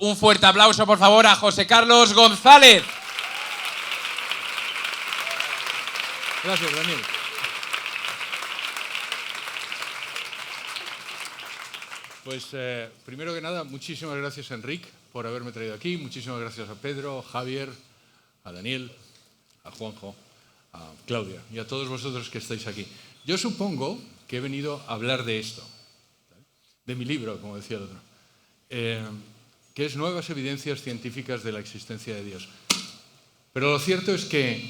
Un fuerte aplauso, por favor, a José Carlos González. Gracias, Daniel. Pues primero que nada, muchísimas gracias, Enric, por haberme traído aquí. Muchísimas gracias a Pedro, a Javier, a Daniel, a Juanjo, a Claudia y a todos vosotros que estáis aquí. Yo supongo que he venido a hablar de esto, de mi libro, como decía el otro, que es Nuevas evidencias científicas de la existencia de Dios. Pero lo cierto es que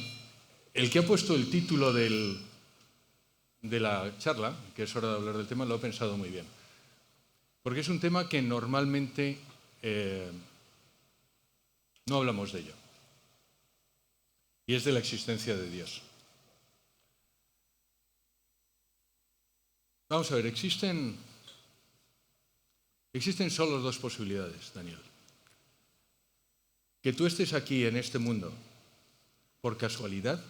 el que ha puesto el título de la charla, que es hora de hablar del tema, lo ha pensado muy bien. Porque es un tema que normalmente no hablamos de ello. Y es de la existencia de Dios. Vamos a ver, existen solo dos posibilidades, Daniel. Que tú estés aquí en este mundo por casualidad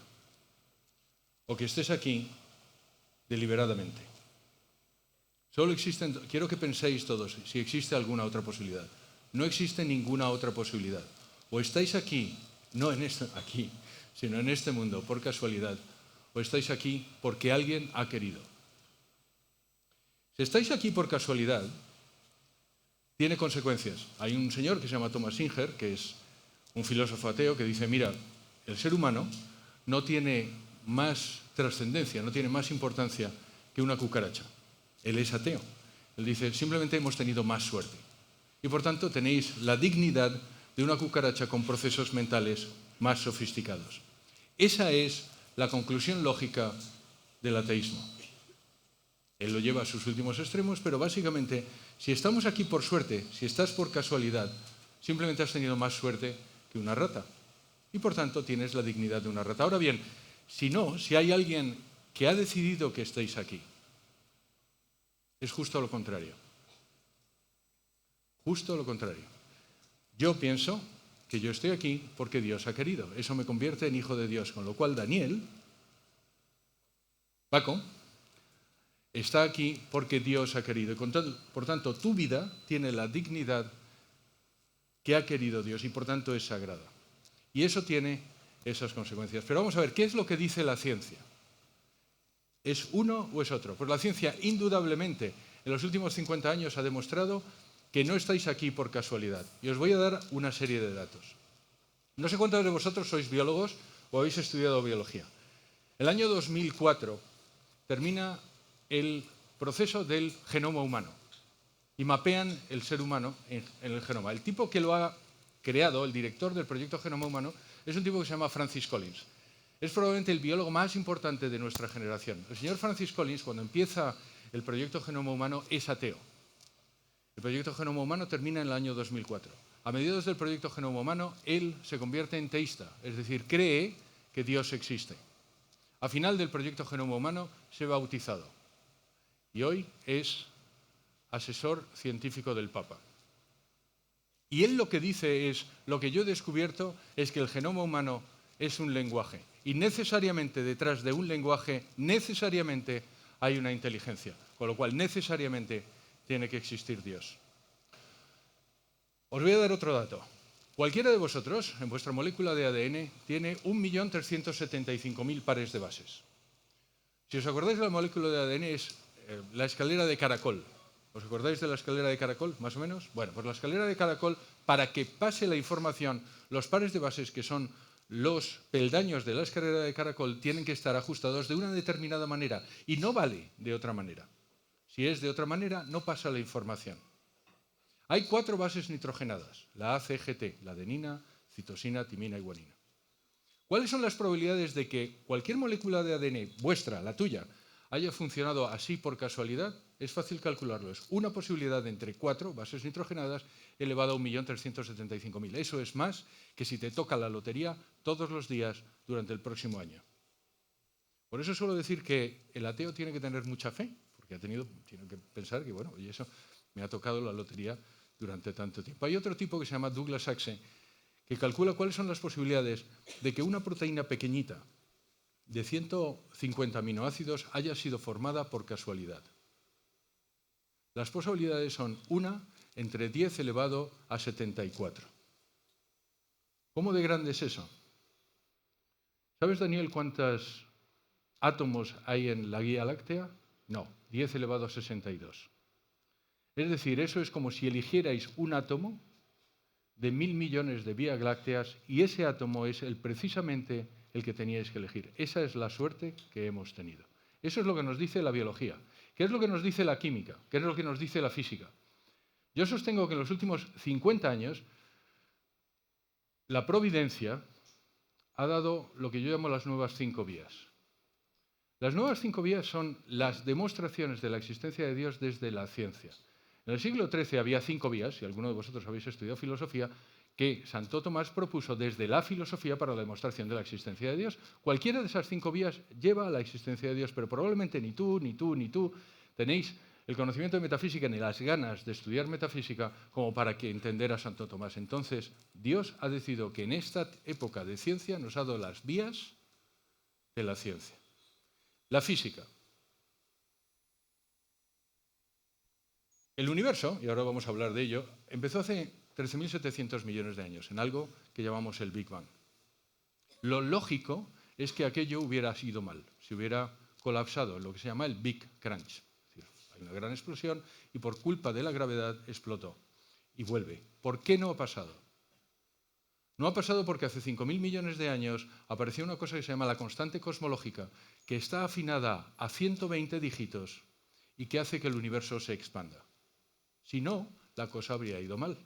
o que estés aquí deliberadamente. Solo existen, quiero que penséis todos si existe alguna otra posibilidad. No existe ninguna otra posibilidad. O estáis aquí, no aquí, sino en este mundo por casualidad, o estáis aquí porque alguien ha querido. Si estáis aquí por casualidad, tiene consecuencias. Hay un señor que se llama Thomas Singer, que es un filósofo ateo, que dice, mira, el ser humano no tiene más trascendencia, no tiene más importancia que una cucaracha. Él es ateo. Él dice, simplemente hemos tenido más suerte. Y por tanto tenéis la dignidad de una cucaracha con procesos mentales más sofisticados. Esa es la conclusión lógica del ateísmo. Él lo lleva a sus últimos extremos, pero básicamente, si estamos aquí por suerte, si estás por casualidad, simplemente has tenido más suerte que una rata. Y por tanto tienes la dignidad de una rata. Ahora bien, si hay alguien que ha decidido que estéis aquí, es justo lo contrario. Justo lo contrario. Yo pienso que yo estoy aquí porque Dios ha querido. Eso me convierte en hijo de Dios. Con lo cual Daniel, Paco, está aquí porque Dios ha querido. Por tanto, tu vida tiene la dignidad que ha querido Dios y por tanto es sagrada. Y eso tiene esas consecuencias. Pero vamos a ver, ¿qué es lo que dice la ciencia? ¿Es uno o es otro? Pues la ciencia, indudablemente, en los últimos 50 años ha demostrado que no estáis aquí por casualidad. Y os voy a dar una serie de datos. No sé cuántos de vosotros sois biólogos o habéis estudiado biología. El año 2004 termina el proceso del genoma humano y mapean el ser humano en el genoma. El tipo que lo ha creado, el director del proyecto Genoma Humano, es un tipo que se llama Francis Collins. Es probablemente el biólogo más importante de nuestra generación. El señor Francis Collins, cuando empieza el proyecto Genoma Humano, es ateo. El proyecto Genoma Humano termina en el año 2004. A mediados del proyecto Genoma Humano, él se convierte en teísta, es decir, cree que Dios existe. A final del proyecto Genoma Humano, se ha bautizado. Y hoy es asesor científico del Papa. Y él lo que dice es, lo que yo he descubierto es que el genoma humano es un lenguaje. Y necesariamente detrás de un lenguaje, necesariamente hay una inteligencia. Con lo cual, necesariamente tiene que existir Dios. Os voy a dar otro dato. Cualquiera de vosotros, en vuestra molécula de ADN, tiene 1.375.000 pares de bases. Si os acordáis de la molécula de ADN, es la escalera de caracol. ¿Os acordáis de la escalera de caracol, más o menos? Bueno, pues la escalera de caracol, para que pase la información, los pares de bases, que son los peldaños de la escalera de caracol, tienen que estar ajustados de una determinada manera. Y no vale de otra manera. Si es de otra manera, no pasa la información. Hay 4 bases nitrogenadas, la A, C, G, T, la adenina, citosina, timina y guanina. ¿Cuáles son las probabilidades de que cualquier molécula de ADN, vuestra, la tuya, haya funcionado así por casualidad? Es fácil calcularlo. Es una posibilidad entre 4 bases nitrogenadas elevada a 1.375.000. Eso es más que si te toca la lotería todos los días durante el próximo año. Por eso suelo decir que el ateo tiene que tener mucha fe, porque tiene que pensar que, bueno, oye, eso me ha tocado la lotería durante tanto tiempo. Hay otro tipo que se llama Douglas Saxe, que calcula cuáles son las posibilidades de que una proteína pequeñita de 150 aminoácidos haya sido formada por casualidad. Las posibilidades son 1 entre 10 elevado a 74. ¿Cómo de grande es eso? ¿Sabes, Daniel, cuántos átomos hay en la Vía Láctea? No, 10 elevado a 62. Es decir, eso es como si eligierais un átomo de 1.000 millones de vías lácteas y ese átomo es precisamente el que teníais que elegir. Esa es la suerte que hemos tenido. Eso es lo que nos dice la biología. ¿Qué es lo que nos dice la química? ¿Qué es lo que nos dice la física? Yo sostengo que en los últimos 50 años la providencia ha dado lo que yo llamo las nuevas 5 vías. Las nuevas 5 vías son las demostraciones de la existencia de Dios desde la ciencia. En el siglo XIII había 5 vías, si alguno de vosotros habéis estudiado filosofía, que Santo Tomás propuso desde la filosofía para la demostración de la existencia de Dios. Cualquiera de esas 5 vías lleva a la existencia de Dios, pero probablemente ni tú tenéis el conocimiento de metafísica ni las ganas de estudiar metafísica como para que entender a Santo Tomás. Entonces, Dios ha decidido que en esta época de ciencia nos ha dado las vías de la ciencia. La física. El universo, y ahora vamos a hablar de ello, empezó hace 13.700 millones de años, en algo que llamamos el Big Bang. Lo lógico es que aquello hubiera ido mal, se hubiera colapsado en lo que se llama el Big Crunch. Es decir, hay una gran explosión y por culpa de la gravedad explotó y vuelve. ¿Por qué no ha pasado? No ha pasado porque hace 5.000 millones de años apareció una cosa que se llama la constante cosmológica, que está afinada a 120 dígitos y que hace que el universo se expanda. Si no, la cosa habría ido mal.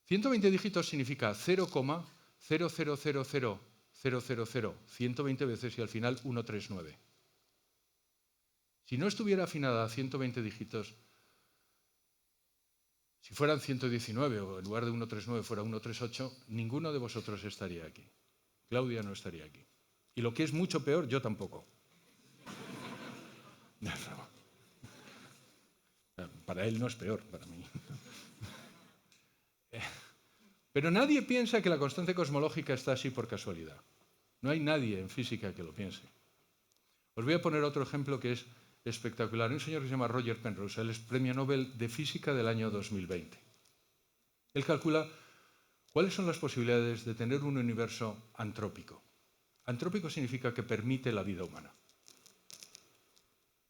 120 dígitos significa 0,0000000, 120 veces y al final 139. Si no estuviera afinada a 120 dígitos, si fueran 119 o en lugar de 139 fuera 138, ninguno de vosotros estaría aquí. Claudia no estaría aquí. Y lo que es mucho peor, yo tampoco. Para él no es peor, para mí. Pero nadie piensa que la constante cosmológica está así por casualidad. No hay nadie en física que lo piense. Os voy a poner otro ejemplo que es espectacular. Hay un señor que se llama Roger Penrose, él es Premio Nobel de Física del año 2020. Él calcula cuáles son las posibilidades de tener un universo antrópico. Antrópico significa que permite la vida humana.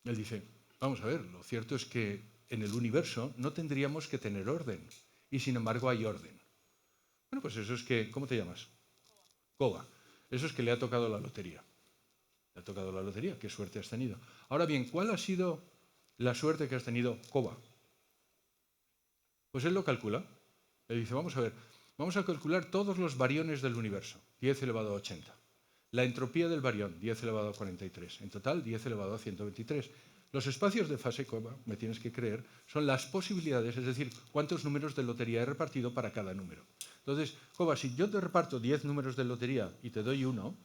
Él dice, vamos a ver, lo cierto es que en el universo no tendríamos que tener orden, y sin embargo hay orden. Bueno, pues eso es que, ¿cómo te llamas? Koba. Eso es que le ha tocado la lotería. Le ha tocado la lotería, qué suerte has tenido. Ahora bien, ¿cuál ha sido la suerte que has tenido, Koba? Pues él lo calcula. Le dice, vamos a ver, vamos a calcular todos los bariones del universo, 10 elevado a 80. La entropía del barión, 10 elevado a 43. En total, 10 elevado a 123. Los espacios de fase, Koba, me tienes que creer, son las posibilidades, es decir, cuántos números de lotería he repartido para cada número. Entonces, Koba, si yo te reparto 10 números de lotería y te doy 1,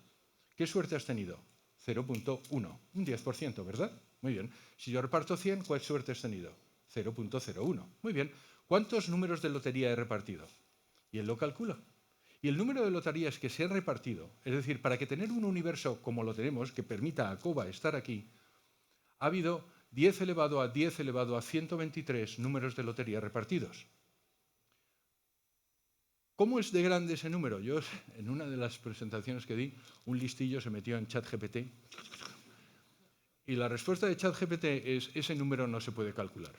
¿qué suerte has tenido? 0.1, un 10%, ¿verdad? Muy bien. Si yo reparto 100, ¿cuál suerte has tenido? 0.01. Muy bien. ¿Cuántos números de lotería he repartido? Y él lo calcula. Y el número de loterías que se han repartido, es decir, para que tener un universo como lo tenemos, que permita a Koba estar aquí, ha habido 10 elevado a 10 elevado a 123 números de lotería repartidos. ¿Cómo es de grande ese número? Yo, en una de las presentaciones que di, un listillo se metió en ChatGPT y la respuesta de ChatGPT es, ese número no se puede calcular.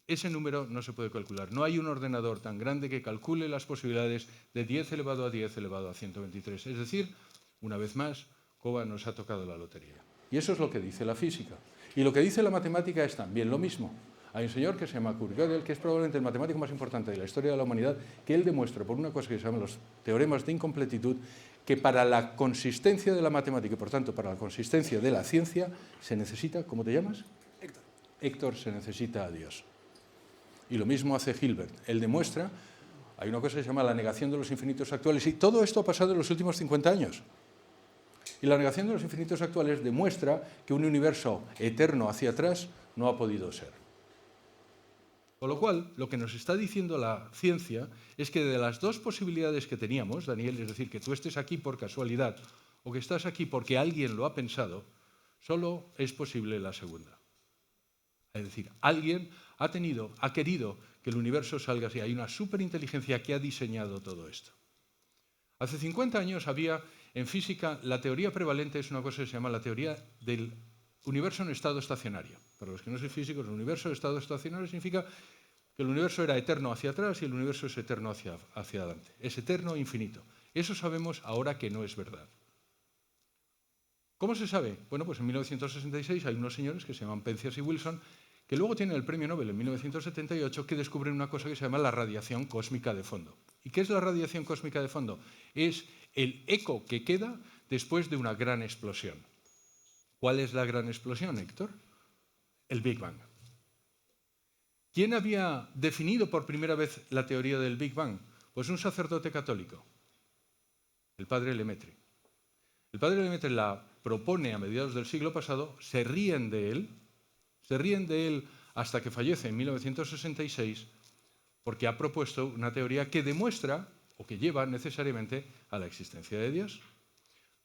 Ese número no se puede calcular. No hay un ordenador tan grande que calcule las posibilidades de 10 elevado a 10 elevado a 123. Es decir, una vez más, Koba nos ha tocado la lotería. Y eso es lo que dice la física. Y lo que dice la matemática es también lo mismo. Hay un señor que se llama Kurt Gödel, que es probablemente el matemático más importante de la historia de la humanidad, que él demuestra por una cosa que se llama los teoremas de incompletitud, que para la consistencia de la matemática y por tanto para la consistencia de la ciencia se necesita, ¿cómo te llamas? Héctor. Héctor, se necesita a Dios. Y lo mismo hace Hilbert. Él demuestra, hay una cosa que se llama la negación de los infinitos actuales, y todo esto ha pasado en los últimos 50 años. Y la negación de los infinitos actuales demuestra que un universo eterno hacia atrás no ha podido ser. Con lo cual, lo que nos está diciendo la ciencia es que de las dos posibilidades que teníamos, Daniel, es decir, que tú estés aquí por casualidad o que estás aquí porque alguien lo ha pensado, solo es posible la segunda. Es decir, alguien ha querido que el universo salga así. Hay una superinteligencia que ha diseñado todo esto. Hace 50 años había en física, la teoría prevalente es una cosa que se llama la teoría del universo en estado estacionario. Para los que no sois físicos, el universo en estado estacionario significa que el universo era eterno hacia atrás y el universo es eterno hacia adelante. Es eterno e infinito. Eso sabemos ahora que no es verdad. ¿Cómo se sabe? Bueno, pues en 1966 hay unos señores que se llaman Penzias y Wilson, que luego tienen el premio Nobel en 1978, que descubren una cosa que se llama la radiación cósmica de fondo. ¿Y qué es la radiación cósmica de fondo? Es el eco que queda después de una gran explosión. ¿Cuál es la gran explosión, Héctor? El Big Bang. ¿Quién había definido por primera vez la teoría del Big Bang? Pues un sacerdote católico, el padre Lemaitre. El padre Lemaitre la propone a mediados del siglo pasado, se ríen de él hasta que fallece en 1966, porque ha propuesto una teoría que demuestra o que lleva necesariamente a la existencia de Dios.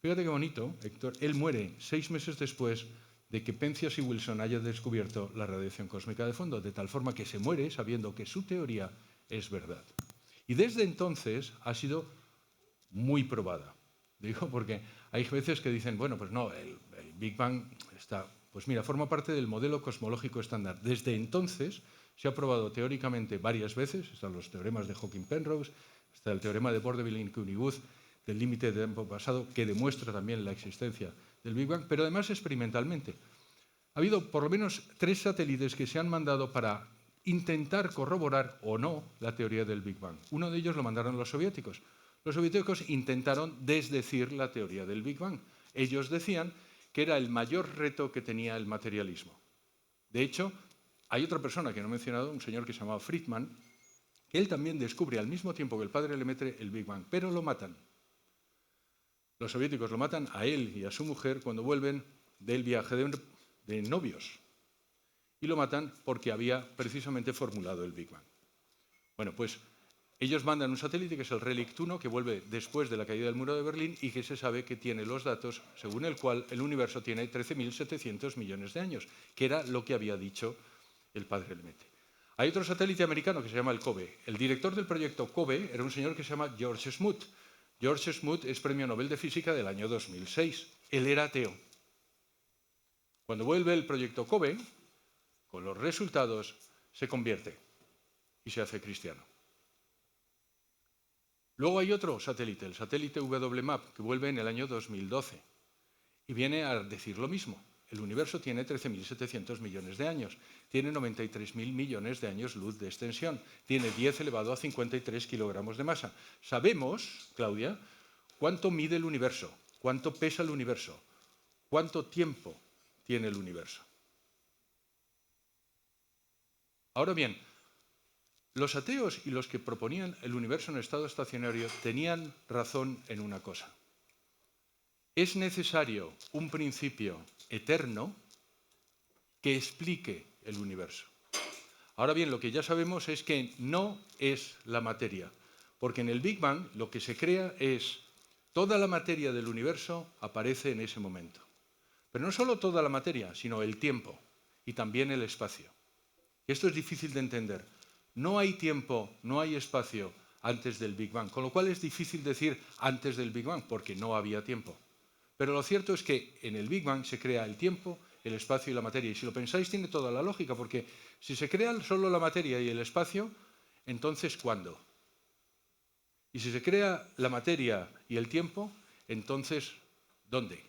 Fíjate qué bonito, Héctor, él muere 6 meses después de que Penzias y Wilson hayan descubierto la radiación cósmica de fondo, de tal forma que se muere sabiendo que su teoría es verdad. Y desde entonces ha sido muy probada. Digo porque hay veces que dicen, bueno, pues no, el Big Bang está, pues mira, forma parte del modelo cosmológico estándar. Desde entonces se ha probado teóricamente varias veces, están los teoremas de Hawking-Penrose, está el teorema de Bordeville-Curie-Wood, del límite de tiempo pasado, que demuestra también la existencia del Big Bang, pero además experimentalmente. Ha habido por lo menos 3 satélites que se han mandado para intentar corroborar o no la teoría del Big Bang. Uno de ellos lo mandaron los soviéticos. Los soviéticos intentaron desdecir la teoría del Big Bang. Ellos decían que era el mayor reto que tenía el materialismo. De hecho, hay otra persona que no he mencionado, un señor que se llamaba Friedman, que él también descubre al mismo tiempo que el padre Lemaitre el Big Bang, pero lo matan. Los soviéticos lo matan a él y a su mujer cuando vuelven del viaje de novios. Y lo matan porque había precisamente formulado el Big Bang. Bueno, pues ellos mandan un satélite que es el Relict 1, que vuelve después de la caída del muro de Berlín y que se sabe que tiene los datos según el cual el universo tiene 13.700 millones de años, que era lo que había dicho el padre Lemaitre. Hay otro satélite americano que se llama el COBE. El director del proyecto COBE era un señor que se llama George Smoot. George Smoot es premio Nobel de Física del año 2006. Él era ateo. Cuando vuelve el proyecto COBE, con los resultados, se convierte y se hace cristiano. Luego hay otro satélite, el satélite WMAP, que vuelve en el año 2012 y viene a decir lo mismo. El universo tiene 13.700 millones de años, tiene 93.000 millones de años luz de extensión, tiene 10 elevado a 53 kilogramos de masa. Sabemos, Claudia, cuánto mide el universo, cuánto pesa el universo, cuánto tiempo tiene el universo. Ahora bien, los ateos y los que proponían el universo en estado estacionario tenían razón en una cosa. Es necesario un principio eterno que explique el universo. Ahora bien, lo que ya sabemos es que no es la materia, porque en el Big Bang lo que se crea es toda la materia del universo aparece en ese momento. Pero no solo toda la materia, sino el tiempo y también el espacio. Esto es difícil de entender. No hay tiempo, no hay espacio antes del Big Bang, con lo cual es difícil decir antes del Big Bang, porque no había tiempo. Pero lo cierto es que en el Big Bang se crea el tiempo, el espacio y la materia. Y si lo pensáis, tiene toda la lógica, porque si se crean solo la materia y el espacio, entonces ¿cuándo? Y si se crea la materia y el tiempo, entonces ¿dónde?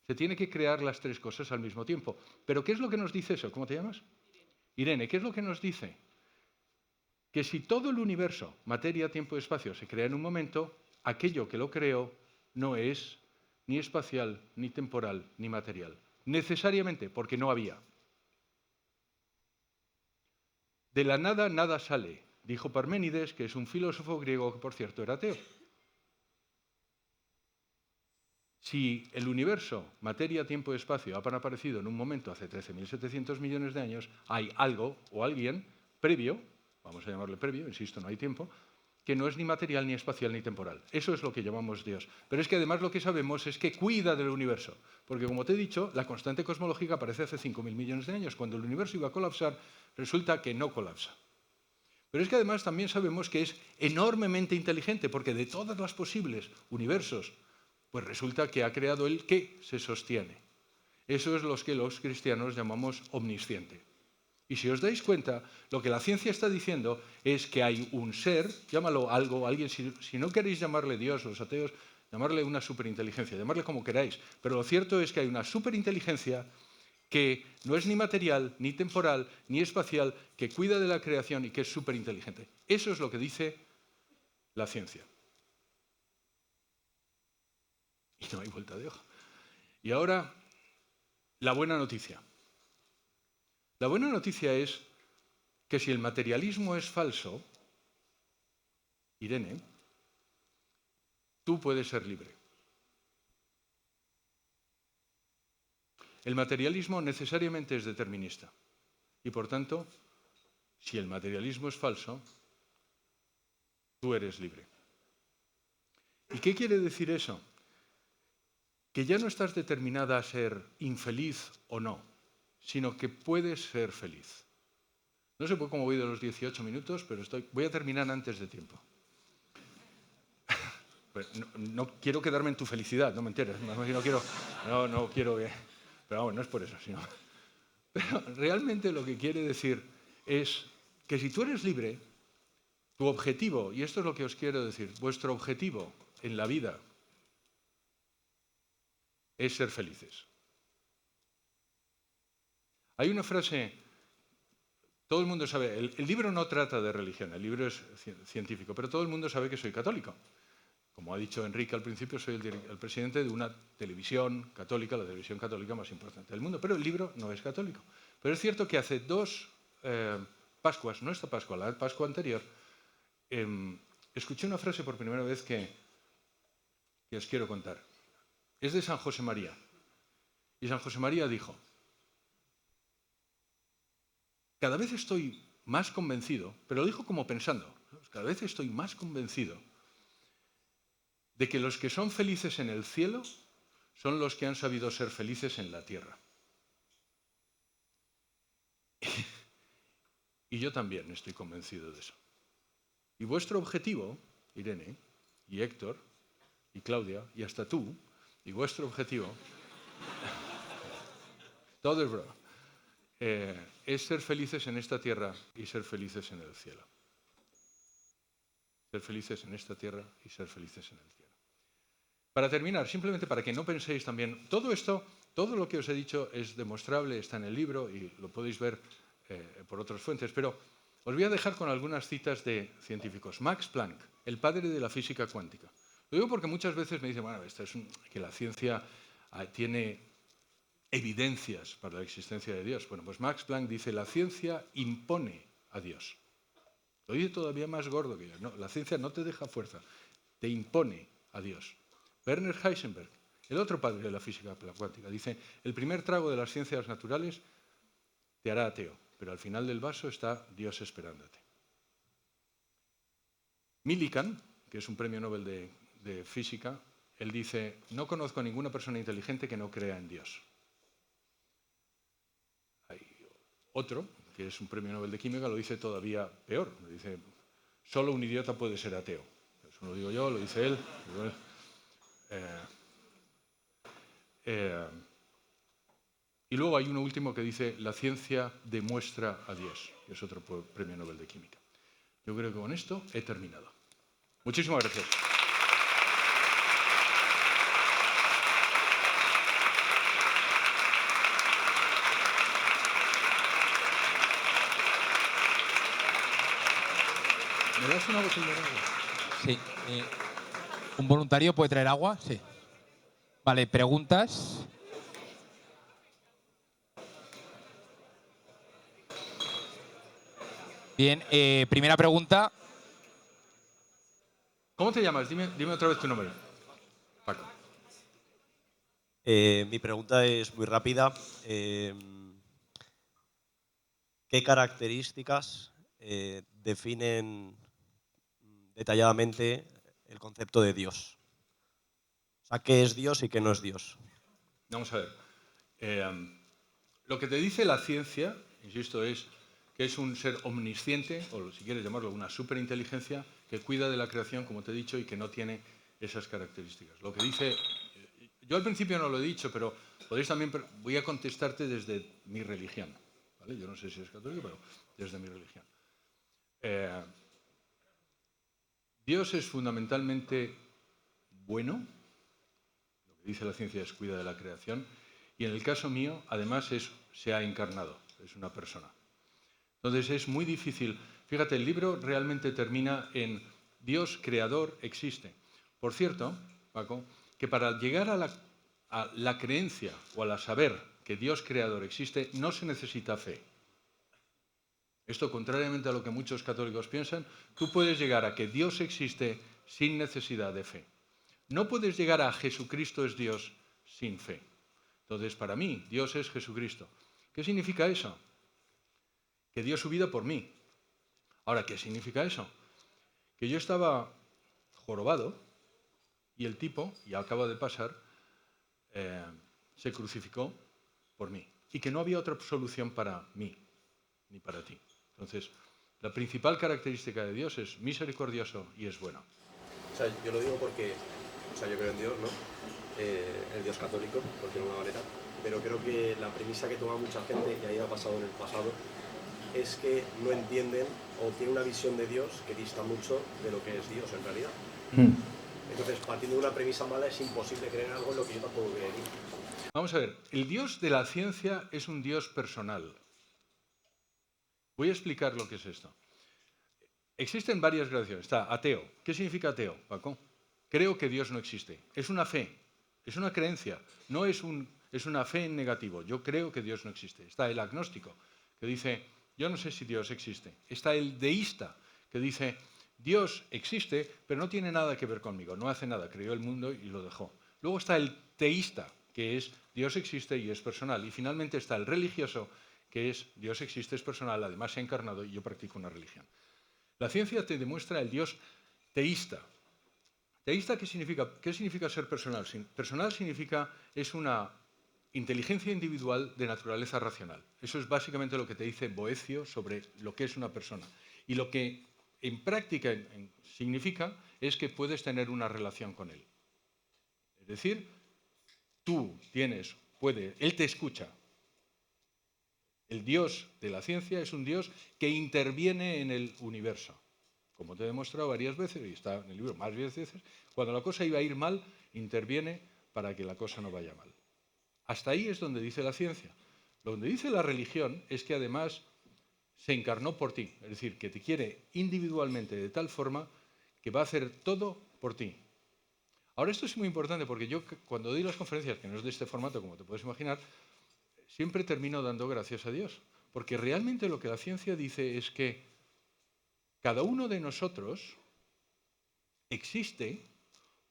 Se tiene que crear las 3 cosas al mismo tiempo. ¿Pero qué es lo que nos dice eso? ¿Cómo te llamas? Irene, ¿qué es lo que nos dice? Que si todo el universo, materia, tiempo y espacio, se crea en un momento, aquello que lo creó no es ni espacial, ni temporal, ni material. Necesariamente, porque no había. De la nada, nada sale, dijo Parménides, que es un filósofo griego que, por cierto, era ateo. Si el universo, materia, tiempo y espacio han aparecido en un momento hace 13.700 millones de años, hay algo o alguien previo, vamos a llamarle previo, insisto, no hay tiempo, que no es ni material, ni espacial, ni temporal. Eso es lo que llamamos Dios. Pero es que además lo que sabemos es que cuida del universo. Porque, como te he dicho, la constante cosmológica aparece hace 5.000 millones de años. Cuando el universo iba a colapsar, resulta que no colapsa. Pero es que además también sabemos que es enormemente inteligente, porque de todas las posibles universos, pues resulta que ha creado el que se sostiene. Eso es lo que los cristianos llamamos omnisciente. Y si os dais cuenta, lo que la ciencia está diciendo es que hay un ser, llámalo algo, alguien, si no queréis llamarle Dios, los ateos, llamarle una superinteligencia, llamarle como queráis, pero lo cierto es que hay una superinteligencia que no es ni material, ni temporal, ni espacial, que cuida de la creación y que es superinteligente. Eso es lo que dice la ciencia. Y no hay vuelta de hoja. Y ahora, la buena noticia. La buena noticia es que si el materialismo es falso, Irene, tú puedes ser libre. El materialismo necesariamente es determinista. Y por tanto, si el materialismo es falso, tú eres libre. ¿Y qué quiere decir eso? Que ya no estás determinada a ser infeliz o no, sino que puedes ser feliz. No sé cómo voy de los 18 minutos, pero voy a terminar antes de tiempo. No quiero quedarme en tu felicidad, no me enteres. No quiero que... Pero vamos, no es por eso, sino... Pero realmente lo que quiere decir es que si tú eres libre, tu objetivo, y esto es lo que os quiero decir, vuestro objetivo en la vida es ser felices. Hay una frase, todo el mundo sabe, el libro no trata de religión, el libro es científico, pero todo el mundo sabe que soy católico. Como ha dicho Enrique al principio, soy el presidente de una televisión católica, la televisión católica más importante del mundo, pero el libro no es católico. Pero es cierto que hace dos Pascuas, no esta Pascua, la Pascua anterior, escuché una frase por primera vez que os quiero contar. Es de San José María. Y San José María dijo, cada vez estoy más convencido, pero lo dijo como pensando, cada vez estoy más convencido de que los que son felices en el cielo son los que han sabido ser felices en la tierra. Y yo también estoy convencido de eso. Y vuestro objetivo, Irene, y Héctor, y Claudia, y hasta tú, y vuestro objetivo, todo es broma, es ser felices en esta tierra y ser felices en el cielo. Ser felices en esta tierra y ser felices en el cielo. Para terminar, simplemente para que no penséis también, todo esto, todo lo que os he dicho es demostrable, está en el libro y lo podéis ver por otras fuentes, pero os voy a dejar con algunas citas de científicos. Max Planck, el padre de la física cuántica. Lo digo porque muchas veces me dicen, bueno, que la ciencia tiene evidencias para la existencia de Dios. Bueno, pues Max Planck dice, la ciencia impone a Dios. Lo dice todavía más gordo que yo. No, la ciencia no te deja fuerza, te impone a Dios. Werner Heisenberg, el otro padre de la física cuántica, dice, el primer trago de las ciencias naturales te hará ateo, pero al final del vaso está Dios esperándote. Millikan, que es un premio Nobel de física, él dice, no conozco a ninguna persona inteligente que no crea en Dios. Hay otro, que es un premio Nobel de química, lo dice todavía peor. Dice, solo un idiota puede ser ateo. Eso no lo digo yo, lo dice él. Y luego hay uno último que dice, la ciencia demuestra a Dios, que es otro premio Nobel de química. Yo creo que con esto he terminado. Muchísimas gracias. ¿Me das una botella de agua? Sí. ¿Un voluntario puede traer agua? Sí. Vale, preguntas. Bien, primera pregunta. ¿Cómo te llamas? Dime otra vez tu nombre. Paco. Mi pregunta es muy rápida. ¿Qué características definen detalladamente el concepto de Dios. O sea, ¿qué es Dios y qué no es Dios? Vamos a ver. Lo que te dice la ciencia, insisto, es que es un ser omnisciente, o si quieres llamarlo una superinteligencia, que cuida de la creación, como te he dicho, y que no tiene esas características. Lo que dice... Yo al principio no lo he dicho, pero podéis también... Voy a contestarte desde mi religión, ¿vale? Yo no sé si eres católico, pero desde mi religión. Dios es fundamentalmente bueno, lo que dice la ciencia es cuida de la creación, y en el caso mío, además, se ha encarnado, es una persona. Entonces es muy difícil. Fíjate, el libro realmente termina en Dios creador existe. Por cierto, Paco, que para llegar a la creencia o al saber que Dios creador existe, no se necesita fe. Esto, contrariamente a lo que muchos católicos piensan, tú puedes llegar a que Dios existe sin necesidad de fe. No puedes llegar a Jesucristo es Dios sin fe. Entonces, para mí, Dios es Jesucristo. ¿Qué significa eso? Que dio su vida por mí. Ahora, ¿qué significa eso? Que yo estaba jorobado y el tipo, y acaba de pasar, se crucificó por mí. Y que no había otra solución para mí, ni para ti. Entonces, la principal característica de Dios es misericordioso y es bueno. O sea, yo lo digo porque, o sea, yo creo en Dios, ¿no? El Dios católico, por decirlo de alguna manera, pero creo que la premisa que toma mucha gente, y ahí ha pasado en el pasado, es que no entienden o tienen una visión de Dios que dista mucho de lo que es Dios en realidad. Entonces, partiendo de una premisa mala, es imposible creer en algo en lo que yo tampoco creería. Vamos a ver, el Dios de la ciencia es un Dios personal. Voy a explicar lo que es esto. Existen varias gradaciones. Está ateo. ¿Qué significa ateo, Paco? Creo que Dios no existe. Es una fe, es una creencia, no es una fe en negativo. Yo creo que Dios no existe. Está el agnóstico, que dice, yo no sé si Dios existe. Está el deísta, que dice, Dios existe, pero no tiene nada que ver conmigo, no hace nada, creó el mundo y lo dejó. Luego está el teísta, que es Dios existe y es personal. Y finalmente está el religioso, que es Dios existe, es personal, además se ha encarnado y yo practico una religión. La ciencia te demuestra el Dios teísta. ¿Teísta qué significa? ¿Qué significa ser personal? Personal significa es una inteligencia individual de naturaleza racional. Eso es básicamente lo que te dice Boecio sobre lo que es una persona. Y lo que en práctica significa es que puedes tener una relación con él. Es decir, él te escucha. El Dios de la ciencia es un Dios que interviene en el universo. Como te he demostrado varias veces, y está en el libro más veces, cuando la cosa iba a ir mal, interviene para que la cosa no vaya mal. Hasta ahí es donde dice la ciencia. Donde dice la religión es que además se encarnó por ti, es decir, que te quiere individualmente de tal forma que va a hacer todo por ti. Ahora, esto es muy importante porque yo cuando doy las conferencias, que no es de este formato, como te puedes imaginar, siempre termino dando gracias a Dios. Porque realmente lo que la ciencia dice es que cada uno de nosotros existe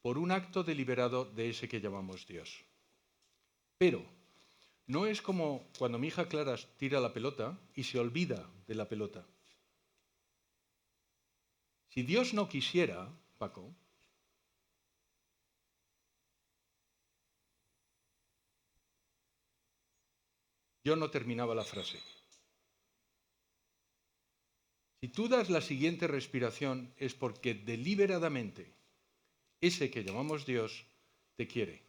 por un acto deliberado de ese que llamamos Dios. Pero no es como cuando mi hija Clara tira la pelota y se olvida de la pelota. Si Dios no quisiera, Paco, yo no terminaba la frase. Si tú das la siguiente respiración es porque deliberadamente ese que llamamos Dios te quiere.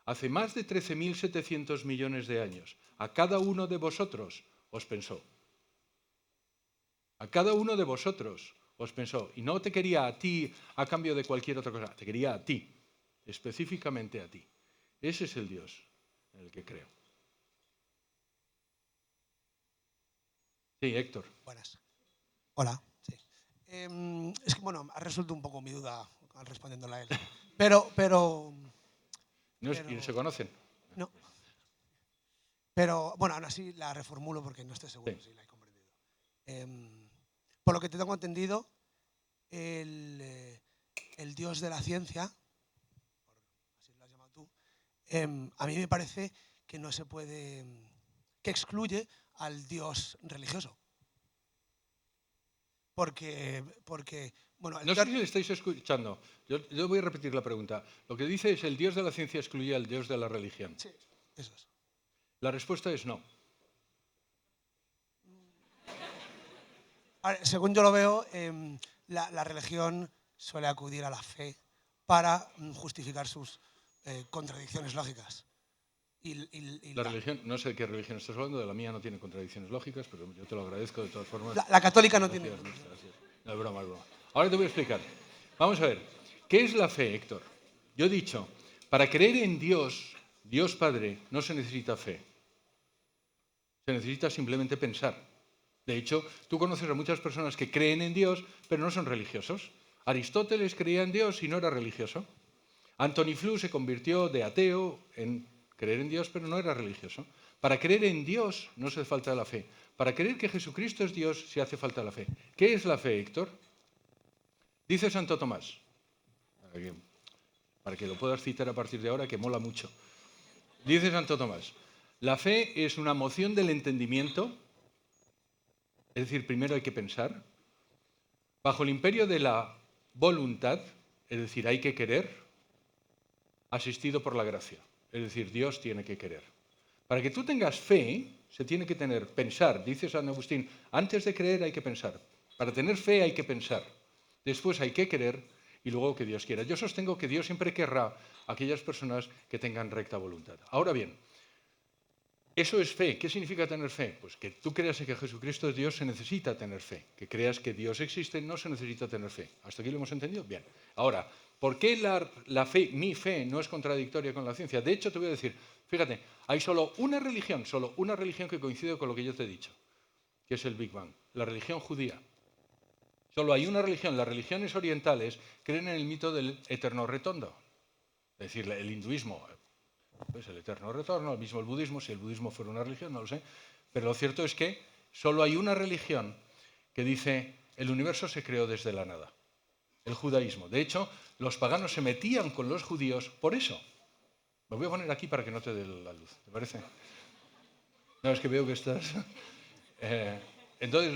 Hace más de 13.700 millones de años, a cada uno de vosotros os pensó. A cada uno de vosotros os pensó. Y no te quería a ti a cambio de cualquier otra cosa, te quería a ti, específicamente a ti. Ese es el Dios en el que creo. Sí, Héctor. Buenas. Hola. Sí. Es que, bueno, ha resuelto un poco mi duda respondiéndola a él. Pero ¿Y se conocen? no. Pero, bueno, aún así la reformulo porque no estoy seguro si la he comprendido. Por lo que te tengo entendido, el Dios de la ciencia, así lo has llamado tú, a mí me parece que no se puede, que excluye al Dios religioso. Porque Bueno, el No sé Dios- si le estáis escuchando. Yo voy a repetir la pregunta. Lo que dice es, ¿el Dios de la ciencia excluye al Dios de la religión? Sí, eso es. La respuesta es no. A ver, según yo lo veo, la religión suele acudir a la fe para justificar sus contradicciones lógicas. La religión, no sé de qué religión estás hablando, de la mía no tiene contradicciones lógicas, pero yo te lo agradezco de todas formas. la católica no Gracias, tiene. gracias. No, es broma, es broma. Ahora te voy a explicar. Vamos a ver, ¿qué es la fe, Héctor? Yo he dicho, para creer en Dios, Dios Padre, no se necesita fe. Se necesita simplemente pensar. De hecho, tú conoces a muchas personas que creen en Dios, pero no son religiosos. Aristóteles creía en Dios y no era religioso. Anthony Flew se convirtió de ateo en creer en Dios, pero no era religioso. Para creer en Dios no se hace falta la fe. Para creer que Jesucristo es Dios se hace falta la fe. ¿Qué es la fe, Héctor? Dice Santo Tomás, para que lo puedas citar a partir de ahora, que mola mucho. Dice Santo Tomás, la fe es una moción del entendimiento, es decir, primero hay que pensar, bajo el imperio de la voluntad, es decir, hay que querer, asistido por la gracia, es decir, Dios tiene que querer. Para que tú tengas fe, se tiene que pensar, dice San Agustín, antes de creer hay que pensar. Para tener fe hay que pensar, después hay que querer y luego que Dios quiera. Yo sostengo que Dios siempre querrá a aquellas personas que tengan recta voluntad. Ahora bien, eso es fe. ¿Qué significa tener fe? Pues que tú creas que Jesucristo es Dios, se necesita tener fe. Que creas que Dios existe, no se necesita tener fe. ¿Hasta aquí lo hemos entendido? Bien. Ahora, ¿por qué la fe, mi fe, no es contradictoria con la ciencia? De hecho, te voy a decir, fíjate, hay solo una religión que coincide con lo que yo te he dicho, que es el Big Bang, la religión judía. Solo hay una religión. Las religiones orientales creen en el mito del eterno retorno. Es decir, el hinduismo, pues el eterno retorno, el mismo el budismo, si el budismo fuera una religión, no lo sé. Pero lo cierto es que solo hay una religión que dice el universo se creó desde la nada, el judaísmo. De hecho, los paganos se metían con los judíos por eso. Me voy a poner aquí para que no te dé la luz, ¿te parece? No, es que veo que estás... Entonces,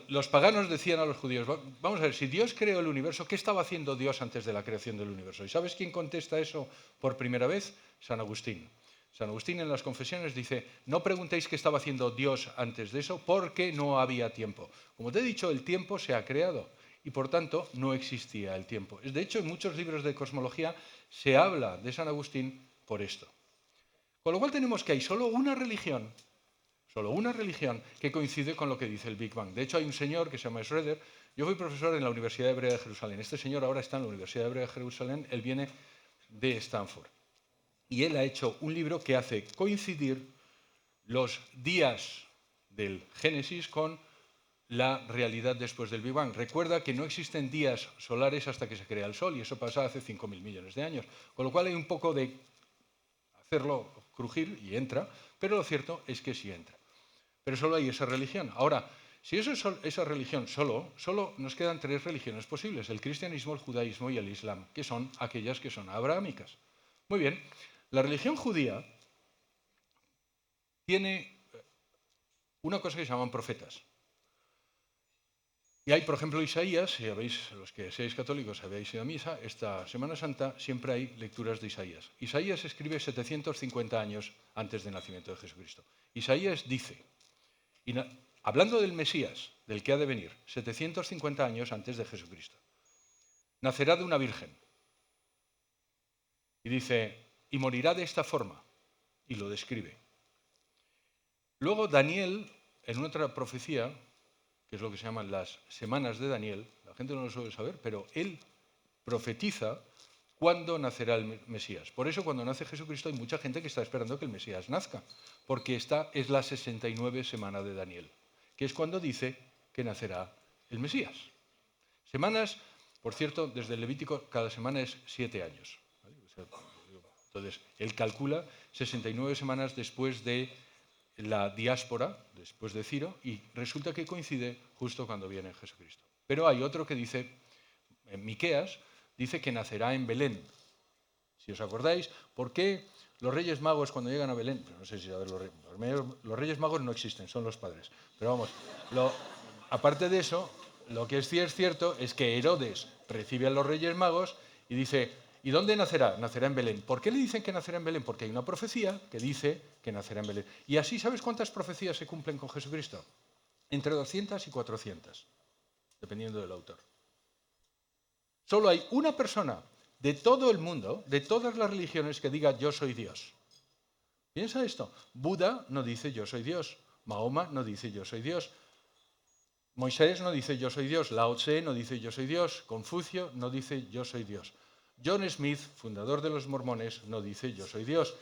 los paganos decían a los judíos, vamos a ver, si Dios creó el universo, ¿qué estaba haciendo Dios antes de la creación del universo? ¿Y sabes quién contesta eso por primera vez? San Agustín. San Agustín en las Confesiones dice, no preguntéis qué estaba haciendo Dios antes de eso, porque no había tiempo. Como te he dicho, el tiempo se ha creado y por tanto no existía el tiempo. De hecho, en muchos libros de cosmología se habla de San Agustín por esto. Con lo cual tenemos que hay solo una religión que coincide con lo que dice el Big Bang. De hecho, hay un señor que se llama Schroeder. Yo fui profesor en la Universidad Hebrea de Jerusalén. Este señor ahora está en la Universidad Hebrea de Jerusalén. Él viene de Stanford. Y él ha hecho un libro que hace coincidir los días del Génesis con la realidad después del Big Bang. Recuerda que no existen días solares hasta que se crea el Sol, y eso pasa hace 5.000 millones de años. Con lo cual hay un poco de hacerlo crujir y entra, pero lo cierto es que sí entra. Pero solo hay esa religión. Ahora, si eso es esa religión solo nos quedan tres religiones posibles, el cristianismo, el judaísmo y el islam, que son aquellas que son abrahámicas. Muy bien, la religión judía tiene una cosa que se llaman profetas. Y hay, por ejemplo, Isaías, si habéis, los que seáis católicos habéis ido a misa, esta Semana Santa siempre hay lecturas de Isaías. Isaías escribe 750 años antes del nacimiento de Jesucristo. Isaías dice, hablando del Mesías, del que ha de venir, 750 años antes de Jesucristo, nacerá de una virgen. Y dice, y morirá de esta forma, y lo describe. Luego Daniel, en otra profecía, que es lo que se llaman las semanas de Daniel, la gente no lo suele saber, pero él profetiza cuándo nacerá el Mesías. Por eso cuando nace Jesucristo hay mucha gente que está esperando que el Mesías nazca, porque esta es la 69 semana de Daniel, que es cuando dice que nacerá el Mesías. Semanas, por cierto, desde el Levítico cada semana es 7 años. Entonces, él calcula 69 semanas después de la diáspora, después de Ciro, y resulta que coincide justo cuando viene Jesucristo. Pero hay otro que dice, en Miqueas, dice que nacerá en Belén. Si os acordáis, ¿por qué los Reyes Magos cuando llegan a Belén? No sé si sabéis, los Reyes Magos no existen, son los padres. Pero vamos, aparte de eso, lo que es cierto es que Herodes recibe a los Reyes Magos y dice, ¿y dónde nacerá? Nacerá en Belén. ¿Por qué le dicen que nacerá en Belén? Porque hay una profecía que dice que nacerá en Belén. Y así, ¿sabes cuántas profecías se cumplen con Jesucristo? Entre 200 y 400, dependiendo del autor. Solo hay una persona de todo el mundo, de todas las religiones, que diga yo soy Dios. Piensa esto. Buda no dice yo soy Dios. Mahoma no dice yo soy Dios. Moisés no dice yo soy Dios. Lao Tse no dice yo soy Dios. Confucio no dice yo soy Dios. John Smith, fundador de los mormones, no dice yo soy Dios.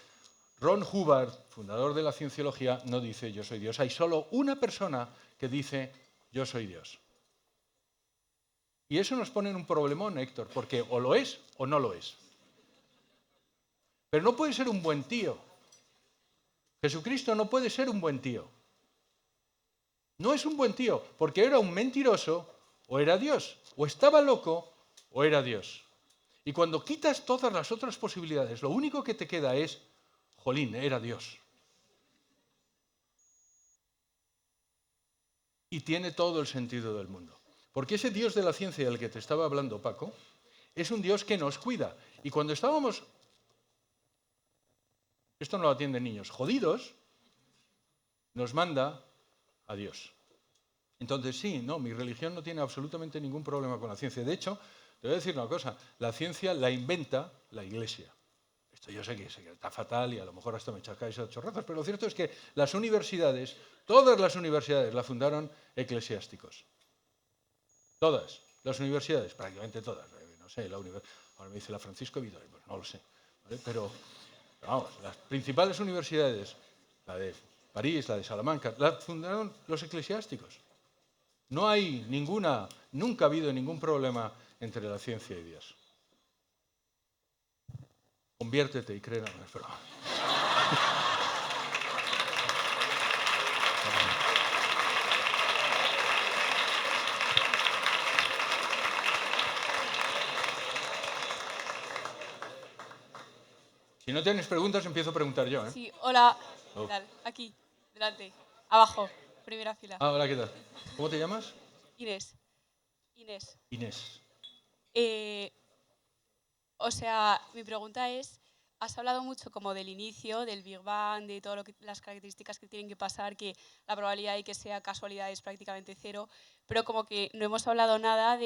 Ron Hubbard, fundador de la cienciología, no dice yo soy Dios. Hay solo una persona que dice yo soy Dios. Y eso nos pone en un problemón, Héctor, porque o lo es o no lo es. Pero no puede ser un buen tío. Jesucristo no puede ser un buen tío. No es un buen tío, porque era un mentiroso o era Dios. O estaba loco o era Dios. Y cuando quitas todas las otras posibilidades, lo único que te queda es, jolín, era Dios. Y tiene todo el sentido del mundo. Porque ese Dios de la ciencia del que te estaba hablando, Paco, es un Dios que nos cuida. Y cuando estábamos, esto no lo atienden niños, jodidos, nos manda a Dios. Entonces sí, no, mi religión no tiene absolutamente ningún problema con la ciencia. De hecho, te voy a decir una cosa, la ciencia la inventa la Iglesia. Esto yo sé que está fatal y a lo mejor hasta me chacáis a chorrazos, pero lo cierto es que las universidades, todas las universidades la fundaron eclesiásticos. Todas las universidades, prácticamente todas. No sé, ahora me dice la Francisco Vidal, pues no lo sé. ¿Vale? Pero vamos, las principales universidades, la de París, la de Salamanca, la fundaron los eclesiásticos. No hay nunca ha habido ningún problema entre la ciencia y Dios. Conviértete y cree en la verdad. Si no tienes preguntas, empiezo a preguntar yo, ¿eh? Sí, hola. Oh. ¿Qué tal? Aquí, delante, abajo, primera fila. Hola, ¿qué tal? ¿Cómo te llamas? Inés. Inés. Inés. O sea, mi pregunta es, has hablado mucho como del inicio, del Big Bang, de todas las características que tienen que pasar, que la probabilidad de que sea casualidad es prácticamente cero, pero como que no hemos hablado nada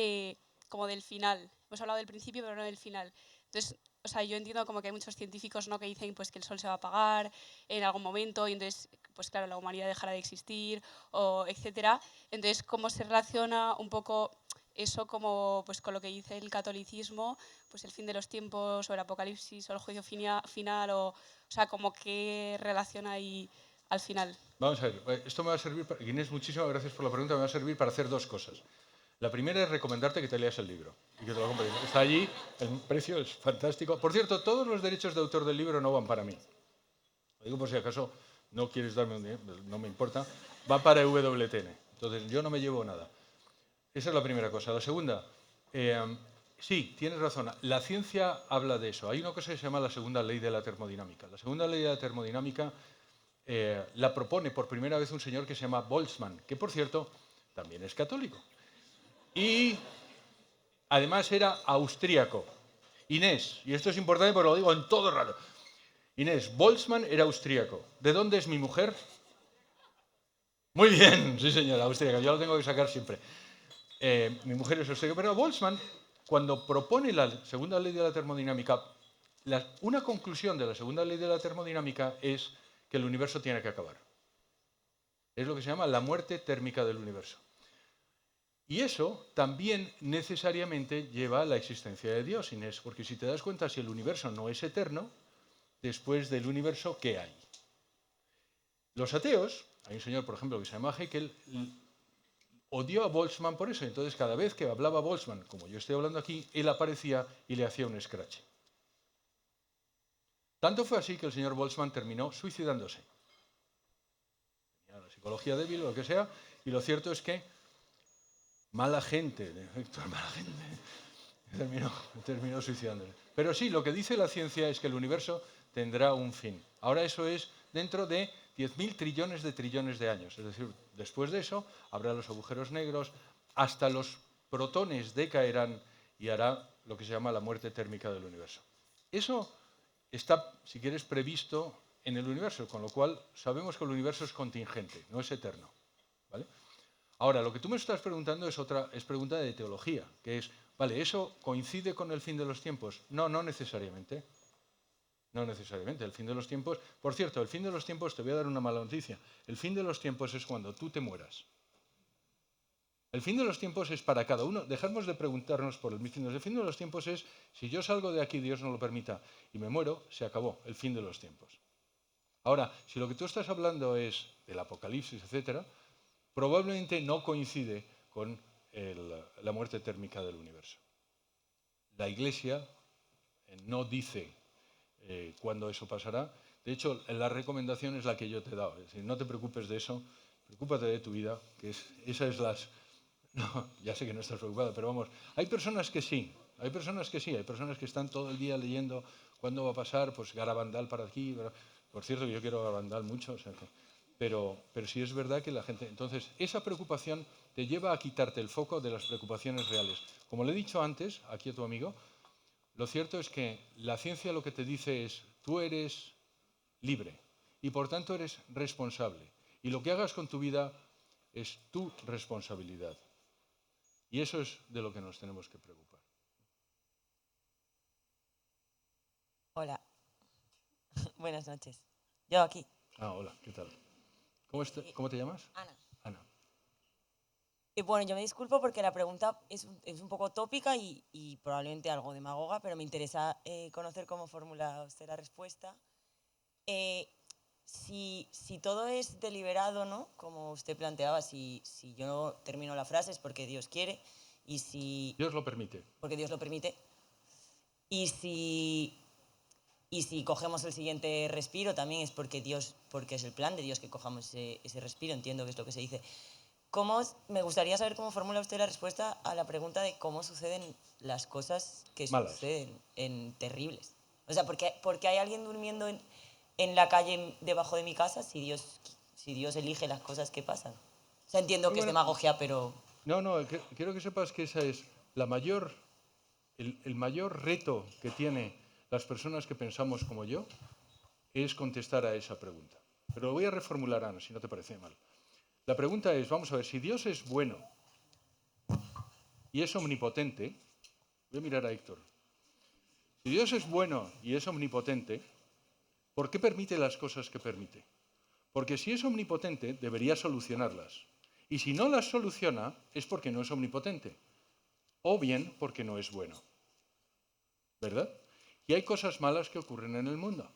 como del final. Hemos hablado del principio, pero no del final. Entonces, o sea, yo entiendo como que hay muchos científicos, ¿no?, que dicen pues, que el Sol se va a apagar en algún momento y entonces, pues claro, la humanidad dejará de existir, o etcétera. Entonces, ¿cómo se relaciona un poco eso como, pues, con lo que dice el catolicismo, pues el fin de los tiempos o el apocalipsis o el juicio final, o sea, como qué relación hay al final? Vamos a ver, esto me va a servir, Inés, muchísimas gracias por la pregunta, me va a servir para hacer dos cosas. La primera es recomendarte que te leas el libro y que te lo compres. Está allí, el precio es fantástico. Por cierto, todos los derechos de autor del libro no van para mí. Lo digo por si acaso no quieres darme un dinero, no me importa. Va para EWTN. Entonces, yo no me llevo nada. Esa es la primera cosa. La segunda, sí, tienes razón. La ciencia habla de eso. Hay una cosa que se llama la segunda ley de la termodinámica. La segunda ley de la termodinámica la propone por primera vez un señor que se llama Boltzmann, que por cierto también es católico. Y además era austríaco. Inés, y esto es importante porque lo digo en todo el rato. Inés, Boltzmann era austríaco. ¿De dónde es mi mujer? Muy bien, sí señora, austríaca. Yo lo tengo que sacar siempre. Mi mujer es austríaca. Pero Boltzmann, cuando propone la segunda ley de la termodinámica, una conclusión de la segunda ley de la termodinámica es que el universo tiene que acabar. Es lo que se llama la muerte térmica del universo. Y eso también necesariamente lleva a la existencia de Dios, Inés, porque si te das cuenta, si el universo no es eterno, después del universo, ¿qué hay? Los ateos, hay un señor, por ejemplo, que se llama Haeckel, odió a Boltzmann por eso. Entonces, cada vez que hablaba Boltzmann, como yo estoy hablando aquí, él aparecía y le hacía un scratch. Tanto fue así que el señor Boltzmann terminó suicidándose. Tenía la psicología débil o lo que sea, y lo cierto es que mala gente, Héctor, mala gente, terminó suicidándose. Pero sí, lo que dice la ciencia es que el universo tendrá un fin. Ahora eso es dentro de 10.000 trillones de años. Es decir, después de eso habrá los agujeros negros, hasta los protones decaerán y hará lo que se llama la muerte térmica del universo. Eso está, si quieres, previsto en el universo, con lo cual sabemos que el universo es contingente, no es eterno, ¿vale? Ahora, lo que tú me estás preguntando es pregunta de teología, que es, vale, ¿eso coincide con el fin de los tiempos? No, no necesariamente. No necesariamente. El fin de los tiempos... Por cierto, el fin de los tiempos, te voy a dar una mala noticia. El fin de los tiempos es cuando tú te mueras. El fin de los tiempos es para cada uno. Dejemos de preguntarnos por el fin. El fin de los tiempos es, si yo salgo de aquí, Dios no lo permita, y me muero, se acabó el fin de los tiempos. Ahora, si lo que tú estás hablando es del Apocalipsis, etcétera, probablemente no coincide con la muerte térmica del universo. La Iglesia no dice cuándo eso pasará. De hecho, la recomendación es la que yo te he dado. Es decir, no te preocupes de eso, preocúpate de tu vida, que esa es las... No, ya sé que no estás preocupada, pero vamos, hay personas que sí, hay personas que están todo el día leyendo cuándo va a pasar, pues Garabandal para aquí, por cierto, yo quiero Garabandal mucho, o sea que, pero sí es verdad que la gente... Entonces, esa preocupación te lleva a quitarte el foco de las preocupaciones reales. Como le he dicho antes, aquí a tu amigo, lo cierto es que la ciencia lo que te dice es, tú eres libre y por tanto eres responsable. Y lo que hagas con tu vida es tu responsabilidad. Y eso es de lo que nos tenemos que preocupar. Hola, buenas noches. Yo aquí. Ah, hola, ¿qué tal? ¿Cómo te llamas? Ana. Ana. Y bueno, yo me disculpo porque la pregunta es un poco tópica y probablemente algo demagoga, pero me interesa conocer cómo formula usted la respuesta. Si todo es deliberado, ¿no? Como usted planteaba, si yo no termino la frase es porque Dios quiere y si... Dios lo permite. Porque Dios lo permite. Y si cogemos el siguiente respiro también es porque es el plan de Dios que cojamos ese respiro, entiendo que es lo que se dice. Me gustaría saber cómo formula usted la respuesta a la pregunta de cómo suceden las cosas que Malas. suceden en terribles. O sea, ¿por qué hay alguien durmiendo en la calle debajo de mi casa si Dios elige las cosas que pasan? O sea, entiendo que es demagogia, pero... No, quiero que sepas que esa es el mayor reto que tienen las personas que pensamos como yo, es contestar a esa pregunta. Pero lo voy a reformular, Ana, si no te parece mal. La pregunta es, vamos a ver, si Dios es bueno y es omnipotente, voy a mirar a Héctor. Si Dios es bueno y es omnipotente, ¿por qué permite las cosas que permite? Porque si es omnipotente, debería solucionarlas. Y si no las soluciona, es porque no es omnipotente. O bien porque no es bueno. ¿Verdad? Y hay cosas malas que ocurren en el mundo.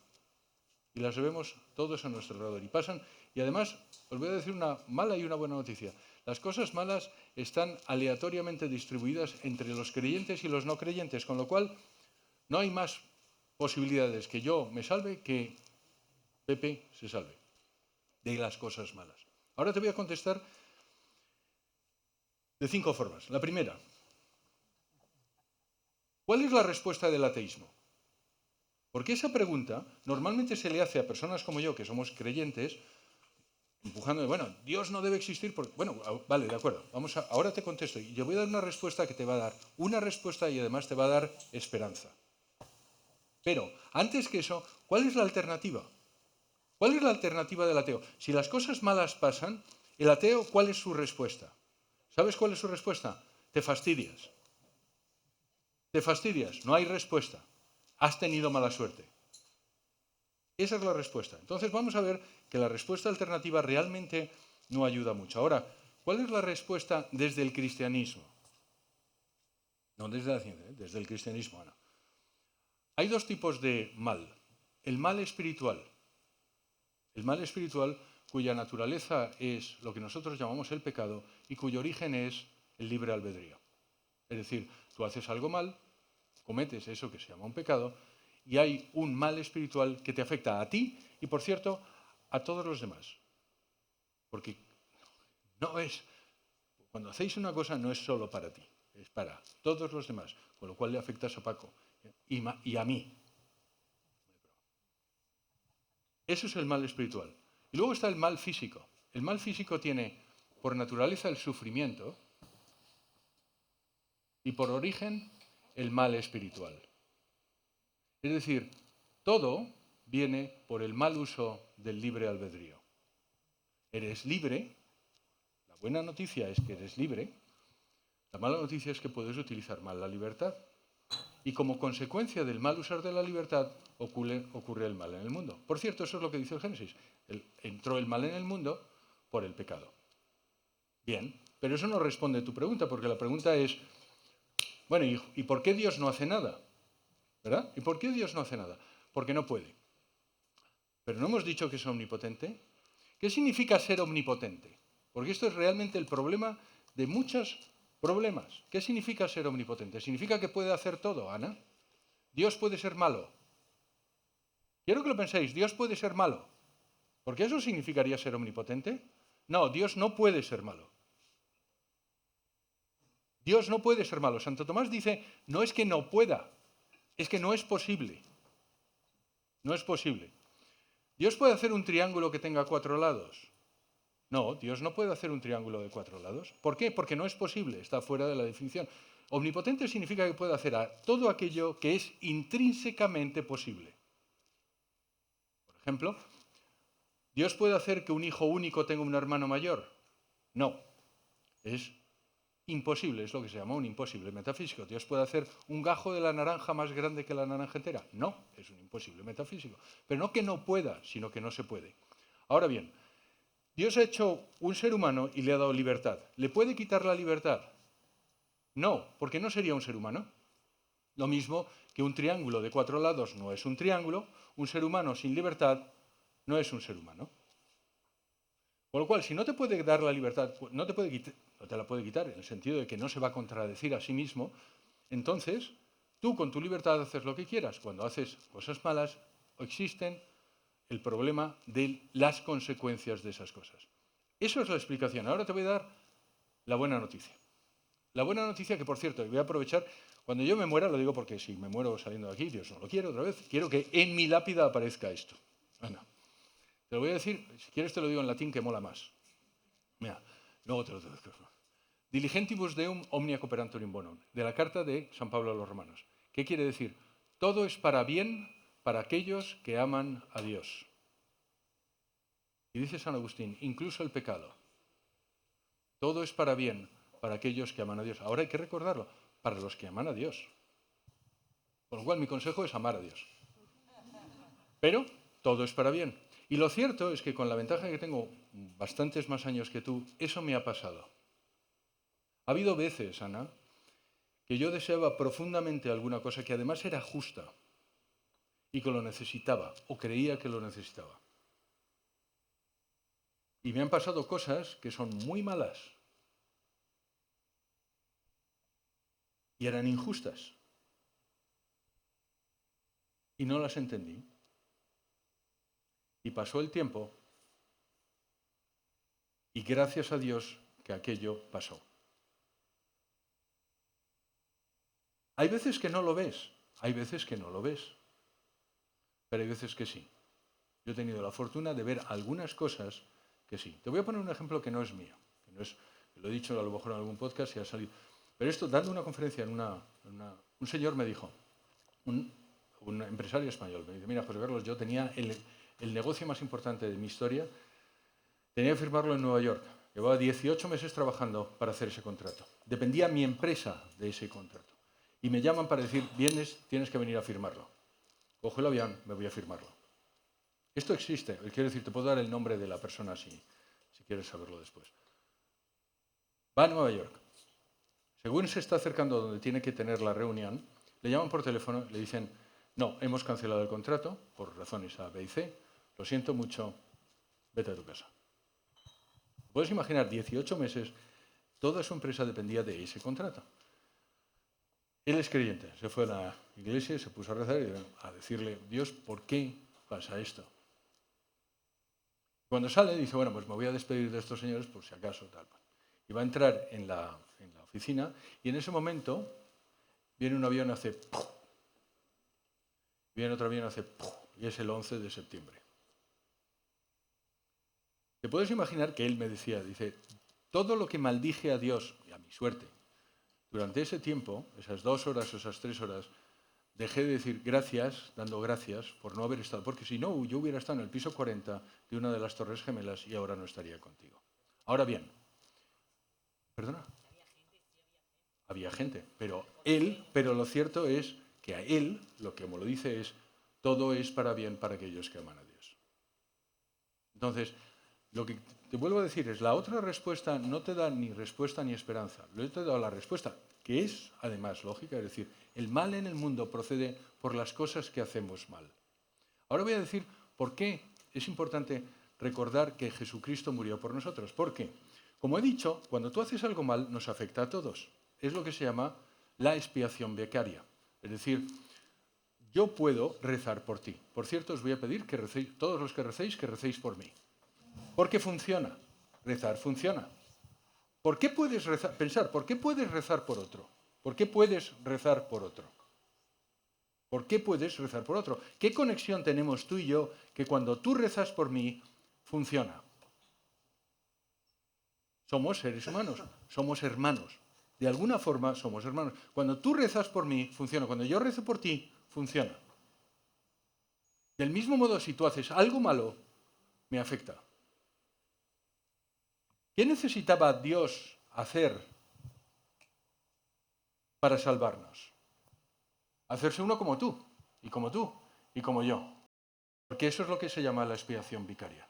Y las vemos todos a nuestro alrededor. Y pasan. Y además, os voy a decir una mala y una buena noticia. Las cosas malas están aleatoriamente distribuidas entre los creyentes y los no creyentes, con lo cual no hay más posibilidades que yo me salve que Pepe se salve de las cosas malas. Ahora te voy a contestar de 5 formas. La primera, ¿cuál es la respuesta del ateísmo? Porque esa pregunta normalmente se le hace a personas como yo, que somos creyentes, empujando de, bueno, Dios no debe existir porque... Bueno, vale, de acuerdo, ahora te contesto. Y yo voy a dar una respuesta que te va a dar una respuesta y además te va a dar esperanza. Pero, antes que eso, ¿cuál es la alternativa? ¿Cuál es la alternativa del ateo? Si las cosas malas pasan, el ateo, ¿cuál es su respuesta? ¿Sabes cuál es su respuesta? Te fastidias. Te fastidias, no hay respuesta. Has tenido mala suerte. Esa es la respuesta. Entonces vamos a ver que la respuesta alternativa realmente no ayuda mucho. Ahora, ¿cuál es la respuesta desde el cristianismo? No desde la ciencia, desde el cristianismo, Ana. Hay 2 tipos de mal. El mal espiritual. El mal espiritual cuya naturaleza es lo que nosotros llamamos el pecado y cuyo origen es el libre albedrío. Es decir, tú haces algo mal, cometes eso que se llama un pecado, y hay un mal espiritual que te afecta a ti y, por cierto, a todos los demás. Porque cuando hacéis una cosa no es solo para ti, es para todos los demás, con lo cual le afectas a Paco y a mí. Eso es el mal espiritual. Y luego está el mal físico. El mal físico tiene, por naturaleza, el sufrimiento, y por origen el mal espiritual. Es decir, todo viene por el mal uso del libre albedrío. Eres libre, la buena noticia es que eres libre, la mala noticia es que puedes utilizar mal la libertad. Y como consecuencia del mal usar de la libertad, ocurre el mal en el mundo. Por cierto, eso es lo que dice el Génesis. Entró el mal en el mundo por el pecado. Bien, pero eso no responde a tu pregunta, porque la pregunta es, bueno, ¿y por qué Dios no hace nada? ¿Verdad? ¿Y por qué Dios no hace nada? Porque no puede. Pero no hemos dicho que es omnipotente. ¿Qué significa ser omnipotente? Porque esto es realmente el problema de muchos problemas. ¿Qué significa ser omnipotente? ¿Significa que puede hacer todo, Ana? ¿Dios puede ser malo? Quiero que lo penséis, ¿Dios puede ser malo? ¿Porque eso significaría ser omnipotente? No, Dios no puede ser malo. Dios no puede ser malo. Santo Tomás dice, no es que no pueda, es que no es posible. No es posible. ¿Dios puede hacer un triángulo que tenga 4 lados? No, Dios no puede hacer un triángulo de 4 lados. ¿Por qué? Porque no es posible, está fuera de la definición. Omnipotente significa que puede hacer todo aquello que es intrínsecamente posible. Por ejemplo, ¿Dios puede hacer que un hijo único tenga un hermano mayor? No, es imposible, es lo que se llama un imposible metafísico. ¿Dios puede hacer un gajo de la naranja más grande que la naranja entera? No, es un imposible metafísico. Pero no que no pueda, sino que no se puede. Ahora bien, Dios ha hecho un ser humano y le ha dado libertad. ¿Le puede quitar la libertad? No, porque no sería un ser humano. Lo mismo que un triángulo de 4 lados no es un triángulo, un ser humano sin libertad no es un ser humano. Con lo cual, si no te puede dar la libertad, no te la puede quitar, en el sentido de que no se va a contradecir a sí mismo, entonces tú con tu libertad haces lo que quieras. Cuando haces cosas malas, existen el problema de las consecuencias de esas cosas. Eso es la explicación. Ahora te voy a dar la buena noticia. La buena noticia que, por cierto, voy a aprovechar, cuando yo me muera, lo digo porque si me muero saliendo de aquí, Dios no lo quiere otra vez, quiero que en mi lápida aparezca esto. Anda. Te lo voy a decir, si quieres te lo digo en latín que mola más. Mira, luego te lo digo. Diligentibus Deum omnia cooperantur in bonum, de la carta de San Pablo a los Romanos. ¿Qué quiere decir? Todo es para bien para aquellos que aman a Dios. Y dice San Agustín, incluso el pecado. Todo es para bien para aquellos que aman a Dios. Ahora hay que recordarlo, para los que aman a Dios. Con lo cual mi consejo es amar a Dios. Pero todo es para bien. Y lo cierto es que con la ventaja que tengo bastantes más años que tú, eso me ha pasado. Ha habido veces, Ana, que yo deseaba profundamente alguna cosa que además era justa y que lo necesitaba o creía que lo necesitaba. Y me han pasado cosas que son muy malas y eran injustas. Y no las entendí. Y pasó el tiempo y gracias a Dios que aquello pasó. Hay veces que no lo ves, hay veces que no lo ves, pero hay veces que sí. Yo he tenido la fortuna de ver algunas cosas que sí. Te voy a poner un ejemplo que no es mío, que lo he dicho a lo mejor en algún podcast y ha salido. Pero esto, dando una conferencia un señor me dijo, un empresario español, me dice, mira, José Carlos, yo tenía el negocio más importante de mi historia, tenía que firmarlo en Nueva York. Llevaba 18 meses trabajando para hacer ese contrato. Dependía mi empresa de ese contrato. Y me llaman para decir, vienes, tienes que venir a firmarlo. Cojo el avión, me voy a firmarlo. Esto existe. Quiero decir, te puedo dar el nombre de la persona si quieres saberlo después. Va a Nueva York. Según se está acercando a donde tiene que tener la reunión, le llaman por teléfono, le dicen, no, hemos cancelado el contrato por razones A, B y C, lo siento mucho, vete a tu casa. Puedes imaginar, 18 meses, toda su empresa dependía de ese contrato. Él es creyente, se fue a la iglesia y se puso a rezar y a decirle, Dios, ¿por qué pasa esto? Cuando sale dice, bueno, pues me voy a despedir de estos señores por si acaso, tal. Y va a entrar en la oficina y en ese momento viene un avión, hace ¡puf! Viene otro avión, hace ¡puf! Y es el 11 de septiembre. ¿Te puedes imaginar que él me decía, dice, todo lo que maldije a Dios y a mi suerte, durante ese tiempo, esas 2 horas o esas 3 horas, dejé de decir gracias, dando gracias por no haber estado, porque si no, yo hubiera estado en el piso 40 de una de las Torres Gemelas y ahora no estaría contigo. Ahora bien, ¿perdona? Había gente, pero lo cierto es que a él, lo que como lo dice es, todo es para bien para aquellos que aman a Dios. Entonces, lo que te vuelvo a decir es, la otra respuesta no te da ni respuesta ni esperanza. Yo te he dado la respuesta, que es además lógica, es decir, el mal en el mundo procede por las cosas que hacemos mal. Ahora voy a decir por qué es importante recordar que Jesucristo murió por nosotros. ¿Por qué? Como he dicho, cuando tú haces algo mal, nos afecta a todos. Es lo que se llama la expiación vicaria. Es decir, yo puedo rezar por ti. Por cierto, os voy a pedir que recéis, todos los que recéis por mí. Porque funciona. Rezar funciona. ¿Por qué puedes rezar? Pensar, ¿por qué puedes rezar por otro? ¿Por qué puedes rezar por otro? ¿Por qué puedes rezar por otro? ¿Qué conexión tenemos tú y yo que cuando tú rezas por mí, funciona? Somos seres humanos, somos hermanos. De alguna forma somos hermanos. Cuando tú rezas por mí, funciona. Cuando yo rezo por ti, funciona. Del mismo modo, si tú haces algo malo, me afecta. ¿Qué necesitaba Dios hacer para salvarnos? Hacerse uno como tú, y como tú, y como yo. Porque eso es lo que se llama la expiación vicaria.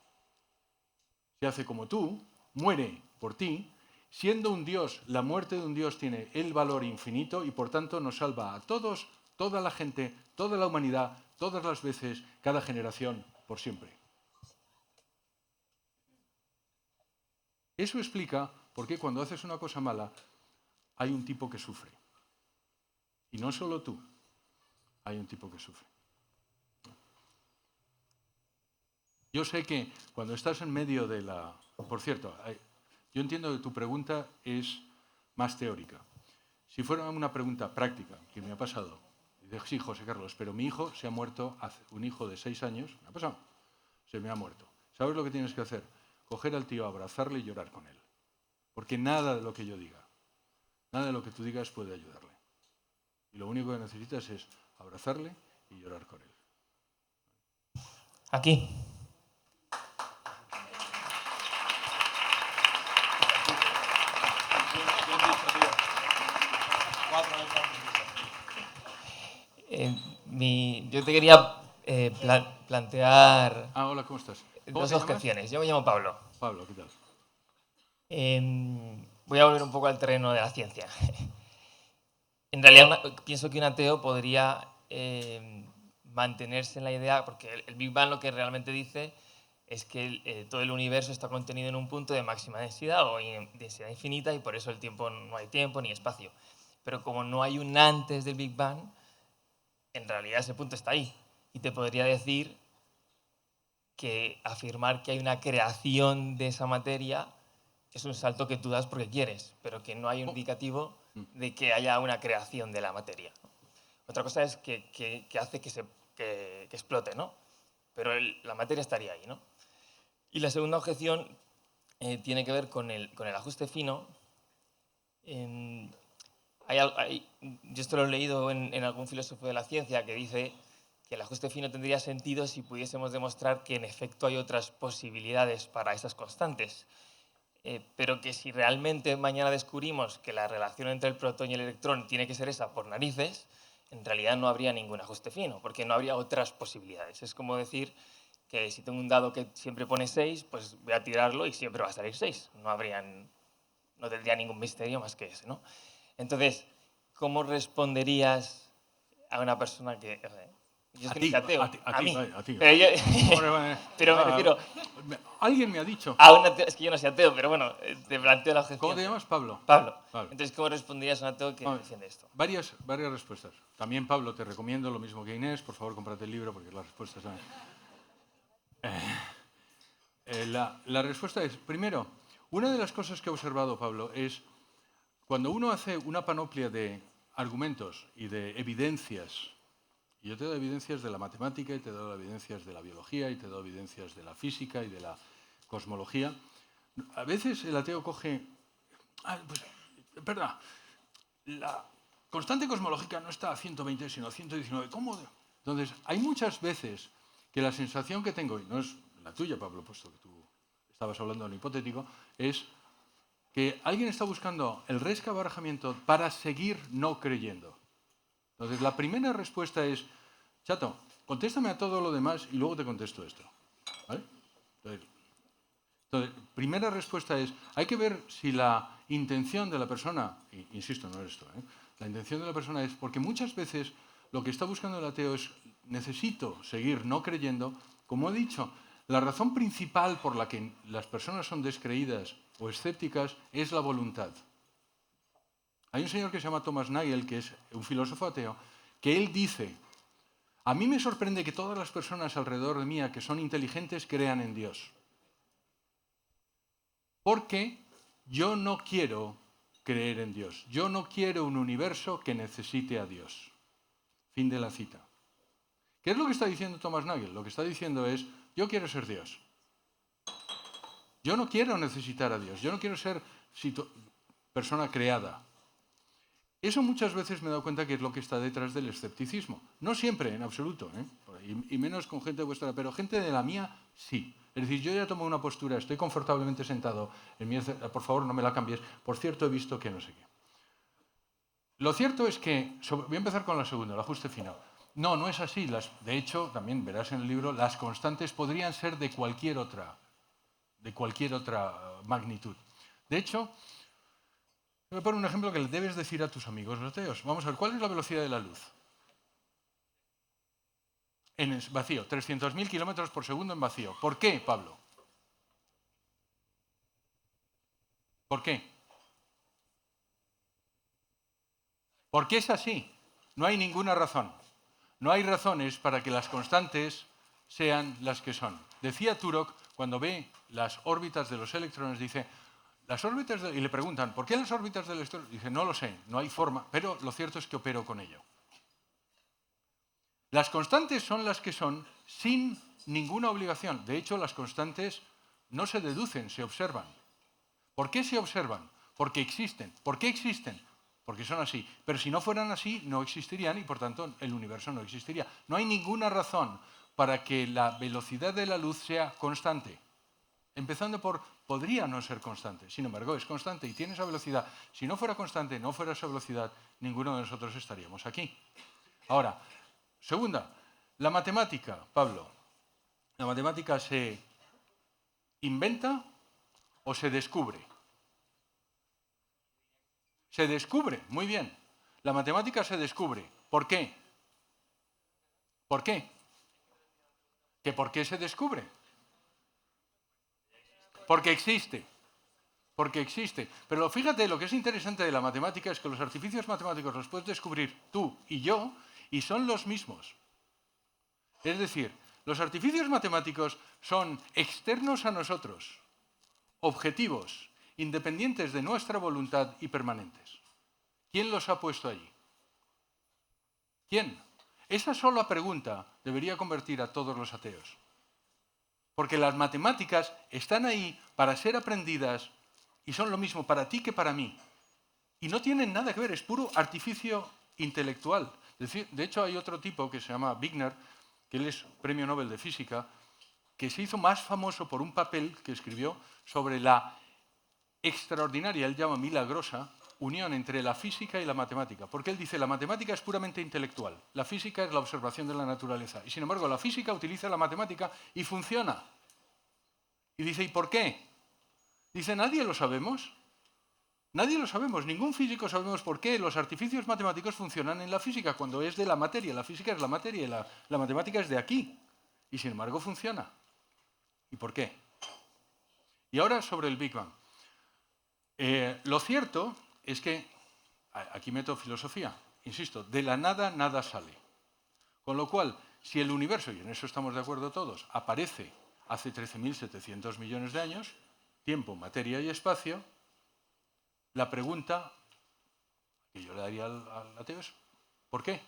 Se hace como tú, muere por ti. Siendo un Dios, la muerte de un Dios tiene el valor infinito y por tanto nos salva a todos, toda la gente, toda la humanidad, todas las veces, cada generación, por siempre. Eso explica por qué cuando haces una cosa mala hay un tipo que sufre. Y no solo tú, hay un tipo que sufre. Yo sé que cuando estás en medio de la... Por cierto, yo entiendo que tu pregunta es más teórica. Si fuera una pregunta práctica, que me ha pasado, dice, sí, José Carlos, pero mi hijo se ha muerto, un hijo de 6 años, me ha pasado, se me ha muerto. ¿Sabes lo que tienes que hacer? Coger al tío, abrazarle y llorar con él. Porque nada de lo que yo diga, nada de lo que tú digas puede ayudarle. Y lo único que necesitas es abrazarle y llorar con él. Aquí. Yo te quería plantear Hola, ¿cómo estás? ¿Cómo dos te llamas? objeciones. Yo me llamo Pablo. Pablo, ¿qué tal? Voy a volver un poco al terreno de la ciencia. En realidad pienso que un ateo podría mantenerse en la idea, porque el Big Bang lo que realmente dice es que todo el universo está contenido en un punto de máxima densidad o densidad infinita y por eso el tiempo no hay tiempo ni espacio. Pero como no hay un antes del Big Bang, en realidad ese punto está ahí. Y te podría decir que afirmar que hay una creación de esa materia es un salto que tú das porque quieres, pero que no hay un indicativo de que haya una creación de la materia. Otra cosa es que hace que explote, ¿no? Pero la materia estaría ahí, ¿no? Y la segunda objeción tiene que ver con el ajuste fino. Yo esto lo he leído en algún filósofo de la ciencia que dice que el ajuste fino tendría sentido si pudiésemos demostrar que en efecto hay otras posibilidades para esas constantes. Pero que si realmente mañana descubrimos que la relación entre el protón y el electrón tiene que ser esa por narices, en realidad no habría ningún ajuste fino, porque no habría otras posibilidades. Es como decir que si tengo un dado que siempre pone 6, pues voy a tirarlo y siempre va a salir 6. No tendría ningún misterio más que ese, ¿no? Entonces, ¿cómo responderías a una persona que... Yo es que no soy ateo. A mí. Pero me refiero... Alguien me ha dicho. Es que yo no soy ateo, pero bueno, te planteo la objeción. ¿Cómo te llamas, Pablo? Pablo. Entonces, ¿cómo responderías a un ateo que defiende esto? Varias respuestas. También, Pablo, te recomiendo lo mismo que Inés. Por favor, cómprate el libro porque las respuestas... La respuesta es, primero, una de las cosas que he observado, Pablo, es cuando uno hace una panoplia de argumentos y de evidencias, y yo te doy evidencias de la matemática, y te doy evidencias de la biología, y te doy evidencias de la física y de la cosmología, a veces el ateo coge... perdón, la constante cosmológica no está a 120, sino a 119. ¿Cómo? Entonces, hay muchas veces que la sensación que tengo, y no es la tuya, Pablo, puesto que tú estabas hablando de lo hipotético, es que alguien está buscando el resquebrajamiento para seguir no creyendo. Entonces, la primera respuesta es, chato, contéstame a todo lo demás y luego te contesto esto. ¿Vale? Entonces, primera respuesta es, hay que ver si la intención de la persona, insisto, no es esto, la intención de la persona es, porque muchas veces lo que está buscando el ateo es, necesito seguir no creyendo. Como he dicho, la razón principal por la que las personas son descreídas o escépticas es la voluntad. Hay un señor que se llama Thomas Nagel, que es un filósofo ateo, que él dice, a mí me sorprende que todas las personas alrededor de mí que son inteligentes crean en Dios. Porque yo no quiero creer en Dios. Yo no quiero un universo que necesite a Dios. Fin de la cita. ¿Qué es lo que está diciendo Thomas Nagel? Lo que está diciendo es, yo quiero ser Dios. Yo no quiero necesitar a Dios. Yo no quiero ser persona creada. Eso muchas veces me he dado cuenta que es lo que está detrás del escepticismo. No siempre, en absoluto, y menos con gente de vuestra, pero gente de la mía, sí. Es decir, yo ya tomo una postura, estoy confortablemente sentado, por favor no me la cambies, por cierto he visto que no sé qué. Lo cierto es que, voy a empezar con la segunda, el ajuste final. No, no es así. De hecho, también verás en el libro, las constantes podrían ser de cualquier otra magnitud. De hecho, voy a poner un ejemplo que le debes decir a tus amigos los ateos. Vamos a ver, ¿cuál es la velocidad de la luz? En el vacío, 300.000 kilómetros por segundo en vacío. ¿Por qué, Pablo? ¿Por qué? Porque es así. No hay ninguna razón. No hay razones para que las constantes sean las que son. Decía Turok, cuando ve las órbitas de los electrones, dice, y le preguntan, ¿por qué las órbitas del electrón? Dice, no lo sé, no hay forma, pero lo cierto es que opero con ello. Las constantes son las que son sin ninguna obligación. De hecho, las constantes no se deducen, se observan. ¿Por qué se observan? Porque existen. ¿Por qué existen? Porque son así. Pero si no fueran así, no existirían y, por tanto, el universo no existiría. No hay ninguna razón para que la velocidad de la luz sea constante. Empezando por, podría no ser constante. Sin embargo, es constante y tiene esa velocidad. Si no fuera constante, no fuera esa velocidad, ninguno de nosotros estaríamos aquí. Ahora, segunda, la matemática, Pablo. ¿La matemática se inventa o se descubre? Se descubre, muy bien. La matemática se descubre. ¿Por qué? ¿Por qué? ¿Que por qué se descubre? Porque existe. Porque existe. Pero fíjate, lo que es interesante de la matemática es que los artificios matemáticos los puedes descubrir tú y yo y son los mismos. Es decir, los artificios matemáticos son externos a nosotros, objetivos, independientes de nuestra voluntad y permanentes. ¿Quién los ha puesto allí? ¿Quién? Esa sola pregunta debería convertir a todos los ateos. Porque las matemáticas están ahí para ser aprendidas y son lo mismo para ti que para mí. Y no tienen nada que ver, es puro artificio intelectual. De hecho, hay otro tipo que se llama Wigner, que él es premio Nobel de Física, que se hizo más famoso por un papel que escribió sobre la extraordinaria, él llama milagrosa, unión entre la física y la matemática. Porque él dice, la matemática es puramente intelectual, la física es la observación de la naturaleza. Y sin embargo, la física utiliza la matemática y funciona. Y dice, ¿y por qué? Dice, nadie lo sabemos. Nadie lo sabemos, ningún físico sabemos por qué los artificios matemáticos funcionan en la física cuando es de la materia. La física es la materia y la matemática es de aquí. Y sin embargo funciona. ¿Y por qué? Y ahora sobre el Big Bang. Lo cierto es que, aquí meto filosofía, insisto, de la nada, nada sale. Con lo cual, si el universo, y en eso estamos de acuerdo todos, aparece hace 13.700 millones de años, tiempo, materia y espacio, la pregunta que yo le daría al ateo es, ¿por qué?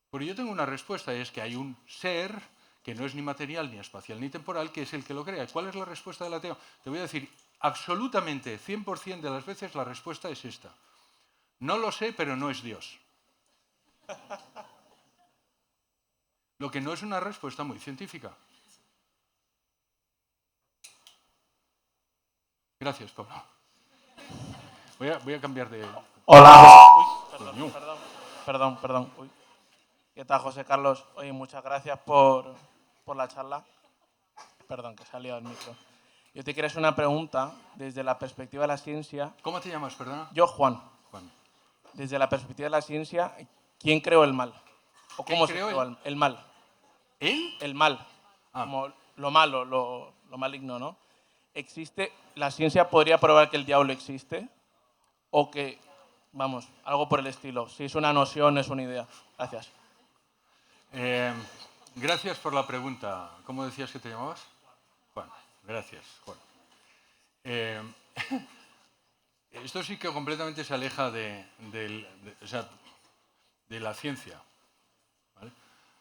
Porque yo tengo una respuesta, y es que hay un ser que no es ni material, ni espacial, ni temporal, que es el que lo crea. ¿Cuál es la respuesta del ateo? Te voy a decir, absolutamente, 100% de las veces la respuesta es esta. No lo sé, pero no es Dios. Lo que no es una respuesta muy científica. Gracias, Pablo. Voy a cambiar de... Hola. Coño. Perdón. Uy. ¿Qué tal, José Carlos? Oye, muchas gracias por la charla. Perdón, que se ha liado el micro. Yo te quería hacer una pregunta desde la perspectiva de la ciencia. ¿Cómo te llamas, perdona? Yo, Juan. Juan. Desde la perspectiva de la ciencia, ¿quién creó el mal? ¿O ¿Quién cómo se creó creó el mal? ¿Él? El mal. Ah. Como lo malo, lo maligno, ¿no? ¿Existe? ¿La ciencia podría probar que el diablo existe? O que, vamos, algo por el estilo. Si es una noción, es una idea. Gracias. Gracias por la pregunta. ¿Cómo decías que te llamabas? Juan. Gracias, Juan. Esto sí que completamente se aleja de la ciencia. ¿Vale?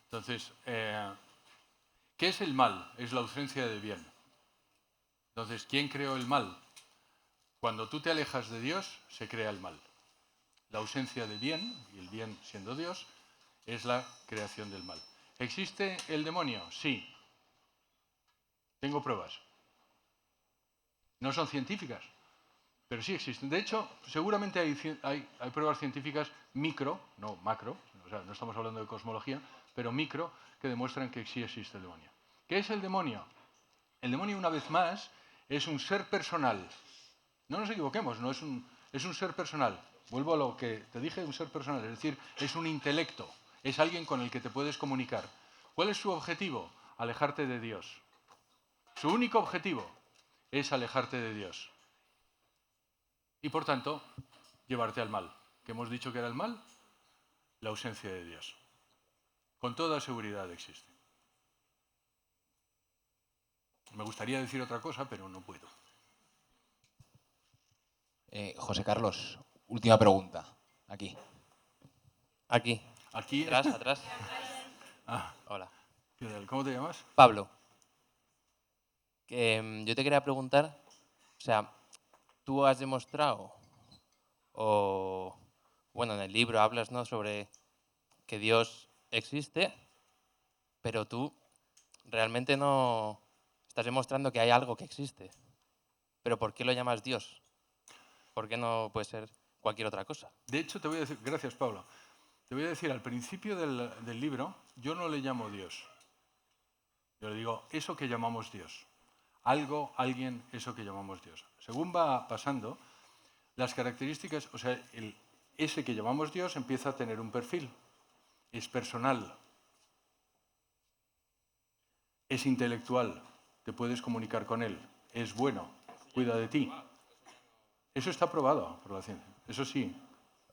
Entonces, ¿qué es el mal? Es la ausencia de bien. Entonces, ¿quién creó el mal? Cuando tú te alejas de Dios, se crea el mal. La ausencia de bien, y el bien siendo Dios, es la creación del mal. ¿Existe el demonio? Sí. Tengo pruebas. No son científicas, pero sí existen. De hecho, seguramente hay pruebas científicas micro, no macro, o sea, no estamos hablando de cosmología, pero micro, que demuestran que sí existe el demonio. ¿Qué es el demonio? El demonio, una vez más, es un ser personal. No nos equivoquemos, no es un ser personal. Vuelvo a lo que te dije, un ser personal, es decir, es un intelecto, es alguien con el que te puedes comunicar. ¿Cuál es su objetivo? Alejarte de Dios. Su único objetivo es alejarte de Dios. Y por tanto, llevarte al mal. ¿Qué hemos dicho que era el mal? La ausencia de Dios. Con toda seguridad existe. Me gustaría decir otra cosa, pero no puedo. José Carlos, última pregunta. Aquí. Aquí. Aquí. Atrás. Ah, Hola. ¿cómo te llamas? Pablo. Yo te quería preguntar, o sea, tú has demostrado, o bueno, en el libro hablas, ¿no?, sobre que Dios existe, pero tú realmente no estás demostrando que hay algo que existe. Pero ¿por qué lo llamas Dios? ¿Por qué no puede ser cualquier otra cosa? De hecho, te voy a decir, gracias Pablo, te voy a decir, al principio del libro, yo no le llamo Dios. Yo le digo, eso que llamamos Dios. Algo, alguien, eso que llamamos Dios. Según va pasando, las características, o sea, ese que llamamos Dios empieza a tener un perfil. Es personal. Es intelectual. Te puedes comunicar con él. Es bueno. Cuida de ti. Eso está probado por la ciencia. Eso sí.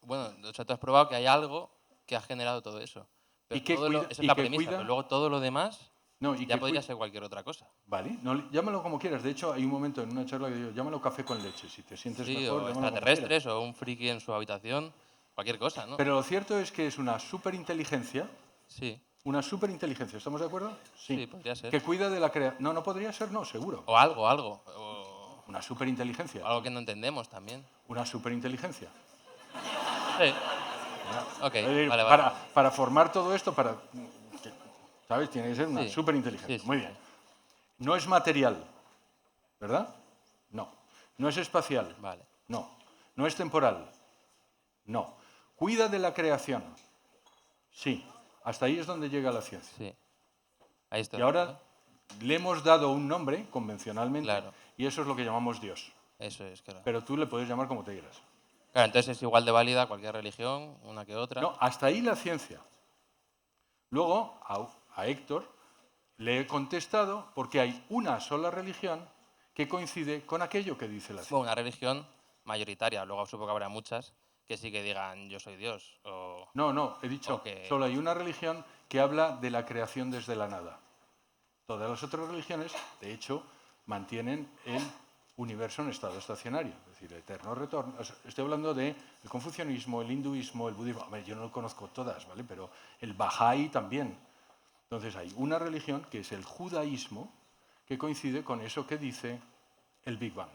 Bueno, o sea, tú has probado que hay algo que ha generado todo eso. Pero ¿Y que todo cuida? esa ¿Y es la que premisa, cuida? pero luego todo lo demás No, y ya que podría ser cualquier otra cosa. Vale, no, llámalo como quieras. De hecho, hay un momento en una charla que digo, llámalo café con leche. Si te sientes Sí, mejor, o llámalo como extraterrestres, quieras. o un friki en su habitación, cualquier cosa, ¿no? Pero lo cierto es que es una superinteligencia. Sí, Una superinteligencia, ¿estamos de acuerdo? sí, podría ser. Que cuida de la creación. No, no podría ser, no, seguro. O algo. O Una superinteligencia. algo que no entendemos también. Una superinteligencia. Sí. Ok, Es decir, vale, vale. para formar todo esto, ¿sabes? Tiene que ser una Sí. superinteligencia. Sí, sí, Muy sí. bien. No es material, ¿verdad? No. No es espacial. Vale. No. No es temporal. No. Cuida de la creación. Sí. Hasta ahí es donde llega la ciencia. Sí. Ahí está. Y ahora le hemos dado un nombre convencionalmente Claro. y eso es lo que llamamos Dios. Eso es, claro. Pero tú le puedes llamar como te quieras. Claro, entonces es igual de válida cualquier religión, una que otra. No, hasta ahí la ciencia. Luego, a Héctor le he contestado porque hay una sola religión que coincide con aquello que dice la ciencia. Bueno, una religión mayoritaria. Luego supongo que habrá muchas que sí que digan yo soy Dios. O... No, he dicho, Ok. solo hay una religión que habla de la creación desde la nada. Todas las otras religiones, de hecho, mantienen el universo en estado estacionario, es decir, eterno retorno. Estoy hablando del confucianismo, el hinduismo, el budismo. A ver, yo no conozco todas, ¿vale? Pero el Bahá'í también. Entonces hay una religión que es el judaísmo que coincide con eso que dice el Big Bang.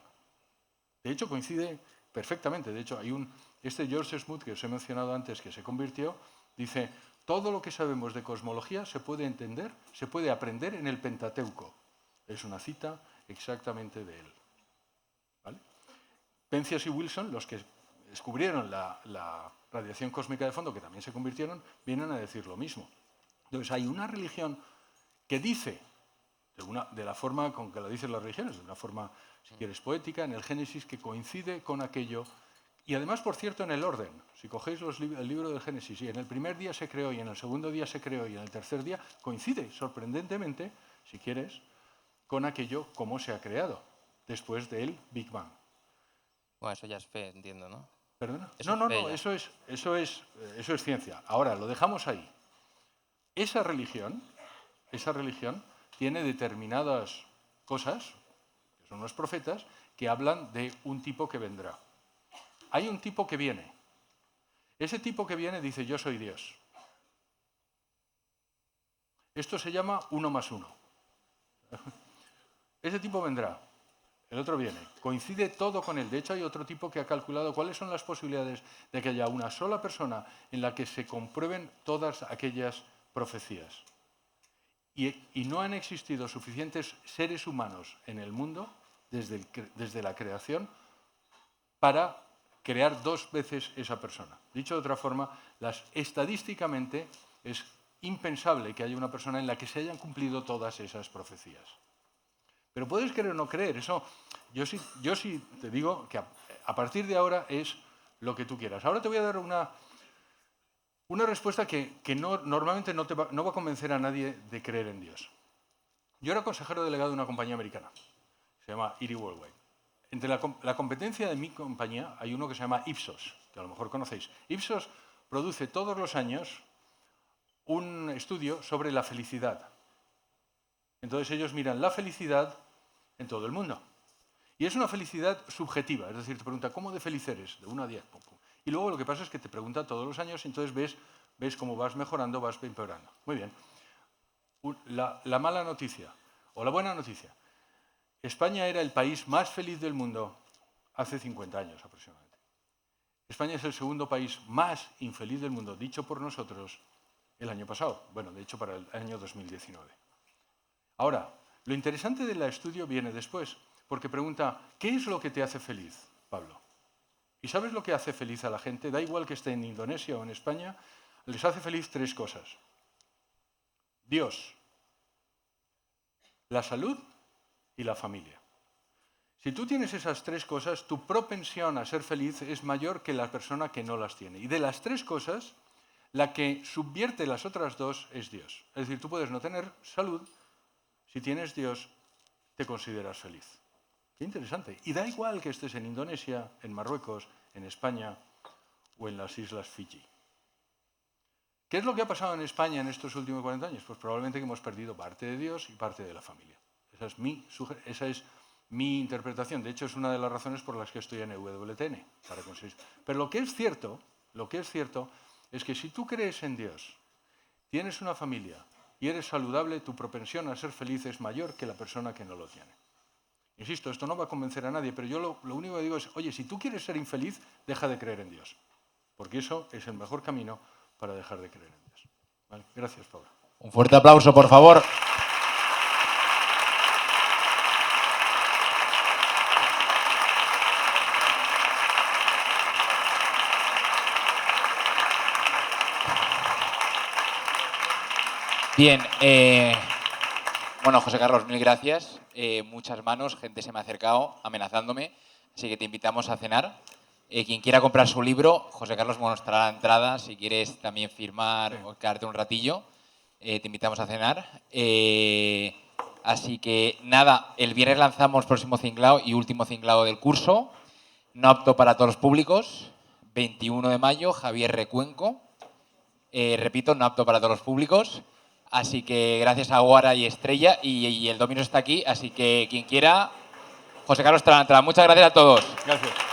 De hecho, coincide perfectamente. De hecho, hay un Este George Smoot, que os he mencionado antes, que se convirtió, dice, todo lo que sabemos de cosmología se puede entender, se puede aprender en el Pentateuco. Es una cita exactamente de él. ¿Vale? Penzias y Wilson, los que descubrieron la radiación cósmica de fondo, que también se convirtieron, vienen a decir lo mismo. Entonces hay una religión que dice, de la forma con que lo dicen las religiones, de una forma, si quieres, poética, en el Génesis, que coincide con aquello. Y además, por cierto, en el orden. Si cogéis el libro del Génesis y en el primer día se creó y en el segundo día se creó y en el tercer día, coincide sorprendentemente, si quieres, con aquello como se ha creado después del Big Bang. Bueno, eso ya es fe, entiendo, ¿no? ¿Perdona? Eso No, es fe ya. eso es ciencia. Ahora, lo dejamos ahí. Esa religión tiene determinadas cosas, que son los profetas, que hablan de un tipo que vendrá. Hay un tipo que viene. Ese tipo que viene dice, yo soy Dios. Esto se llama 1 más 1. Ese tipo vendrá, el otro viene. Coincide todo con él. De hecho, hay otro tipo que ha calculado cuáles son las posibilidades de que haya una sola persona en la que se comprueben todas aquellas profecías. Y no han existido suficientes seres humanos en el mundo, desde la creación, para crear 2 veces esa persona. Dicho de otra forma, estadísticamente es impensable que haya una persona en la que se hayan cumplido todas esas profecías. Pero puedes creer o no creer, eso yo sí te digo que a partir de ahora es lo que tú quieras. Ahora te voy a dar una respuesta que normalmente no va a convencer a nadie de creer en Dios. Yo era consejero delegado de una compañía americana, se llama Erie Worldwide. Entre la competencia de mi compañía hay uno que se llama Ipsos, que a lo mejor conocéis. Ipsos produce todos los años un estudio sobre la felicidad. Entonces ellos miran la felicidad en todo el mundo. Y es una felicidad subjetiva, es decir, te pregunta, ¿cómo de feliz eres? De 1 a 10. Y luego lo que pasa es que te pregunta todos los años, entonces ves cómo vas mejorando, vas empeorando. Muy bien. La mala noticia, o la buena noticia. España era el país más feliz del mundo hace 50 años aproximadamente. España es el segundo país más infeliz del mundo, dicho por nosotros, el año pasado. Bueno, de hecho, para el año 2019. Ahora, lo interesante del estudio viene después, porque pregunta, ¿qué es lo que te hace feliz, Pablo? ¿Y sabes lo que hace feliz a la gente? Da igual que esté en Indonesia o en España, les hace feliz 3 cosas. Dios, la salud y la familia. Si tú tienes esas 3 cosas, tu propensión a ser feliz es mayor que la persona que no las tiene. Y de las 3 cosas, la que subvierte las otras 2 es Dios. Es decir, tú puedes no tener salud, si tienes Dios, te consideras feliz. Qué interesante. Y da igual que estés en Indonesia, en Marruecos, en España o en las Islas Fiji. ¿Qué es lo que ha pasado en España en estos últimos 40 años? Pues probablemente que hemos perdido parte de Dios y parte de la familia. Esa es mi interpretación. De hecho, es una de las razones por las que estoy en EWTN. Para conseguir. Pero lo que es cierto es que si tú crees en Dios, tienes una familia y eres saludable, tu propensión a ser feliz es mayor que la persona que no lo tiene. Insisto, esto no va a convencer a nadie, pero yo lo único que digo es, oye, si tú quieres ser infeliz, deja de creer en Dios. Porque eso es el mejor camino para dejar de creer en Dios. ¿Vale? Gracias, Paula. Un fuerte aplauso, por favor. Bien, bueno, José Carlos, mil gracias. Muchas manos, gente se me ha acercado amenazándome, así que te invitamos a cenar. Quien quiera comprar su libro, José Carlos mostrará la entrada. Si quieres también firmar o quedarte un ratillo, te invitamos a cenar. Así que nada, el viernes lanzamos próximo cinglado y último cinglado del curso. No apto para todos los públicos. 21 de mayo, Javier Recuenco. Repito, no apto para todos los públicos. Así que gracias a Guara y Estrella, y el Domino's está aquí, así que quien quiera, José Carlos estará en la entrada. Muchas gracias a todos. Gracias.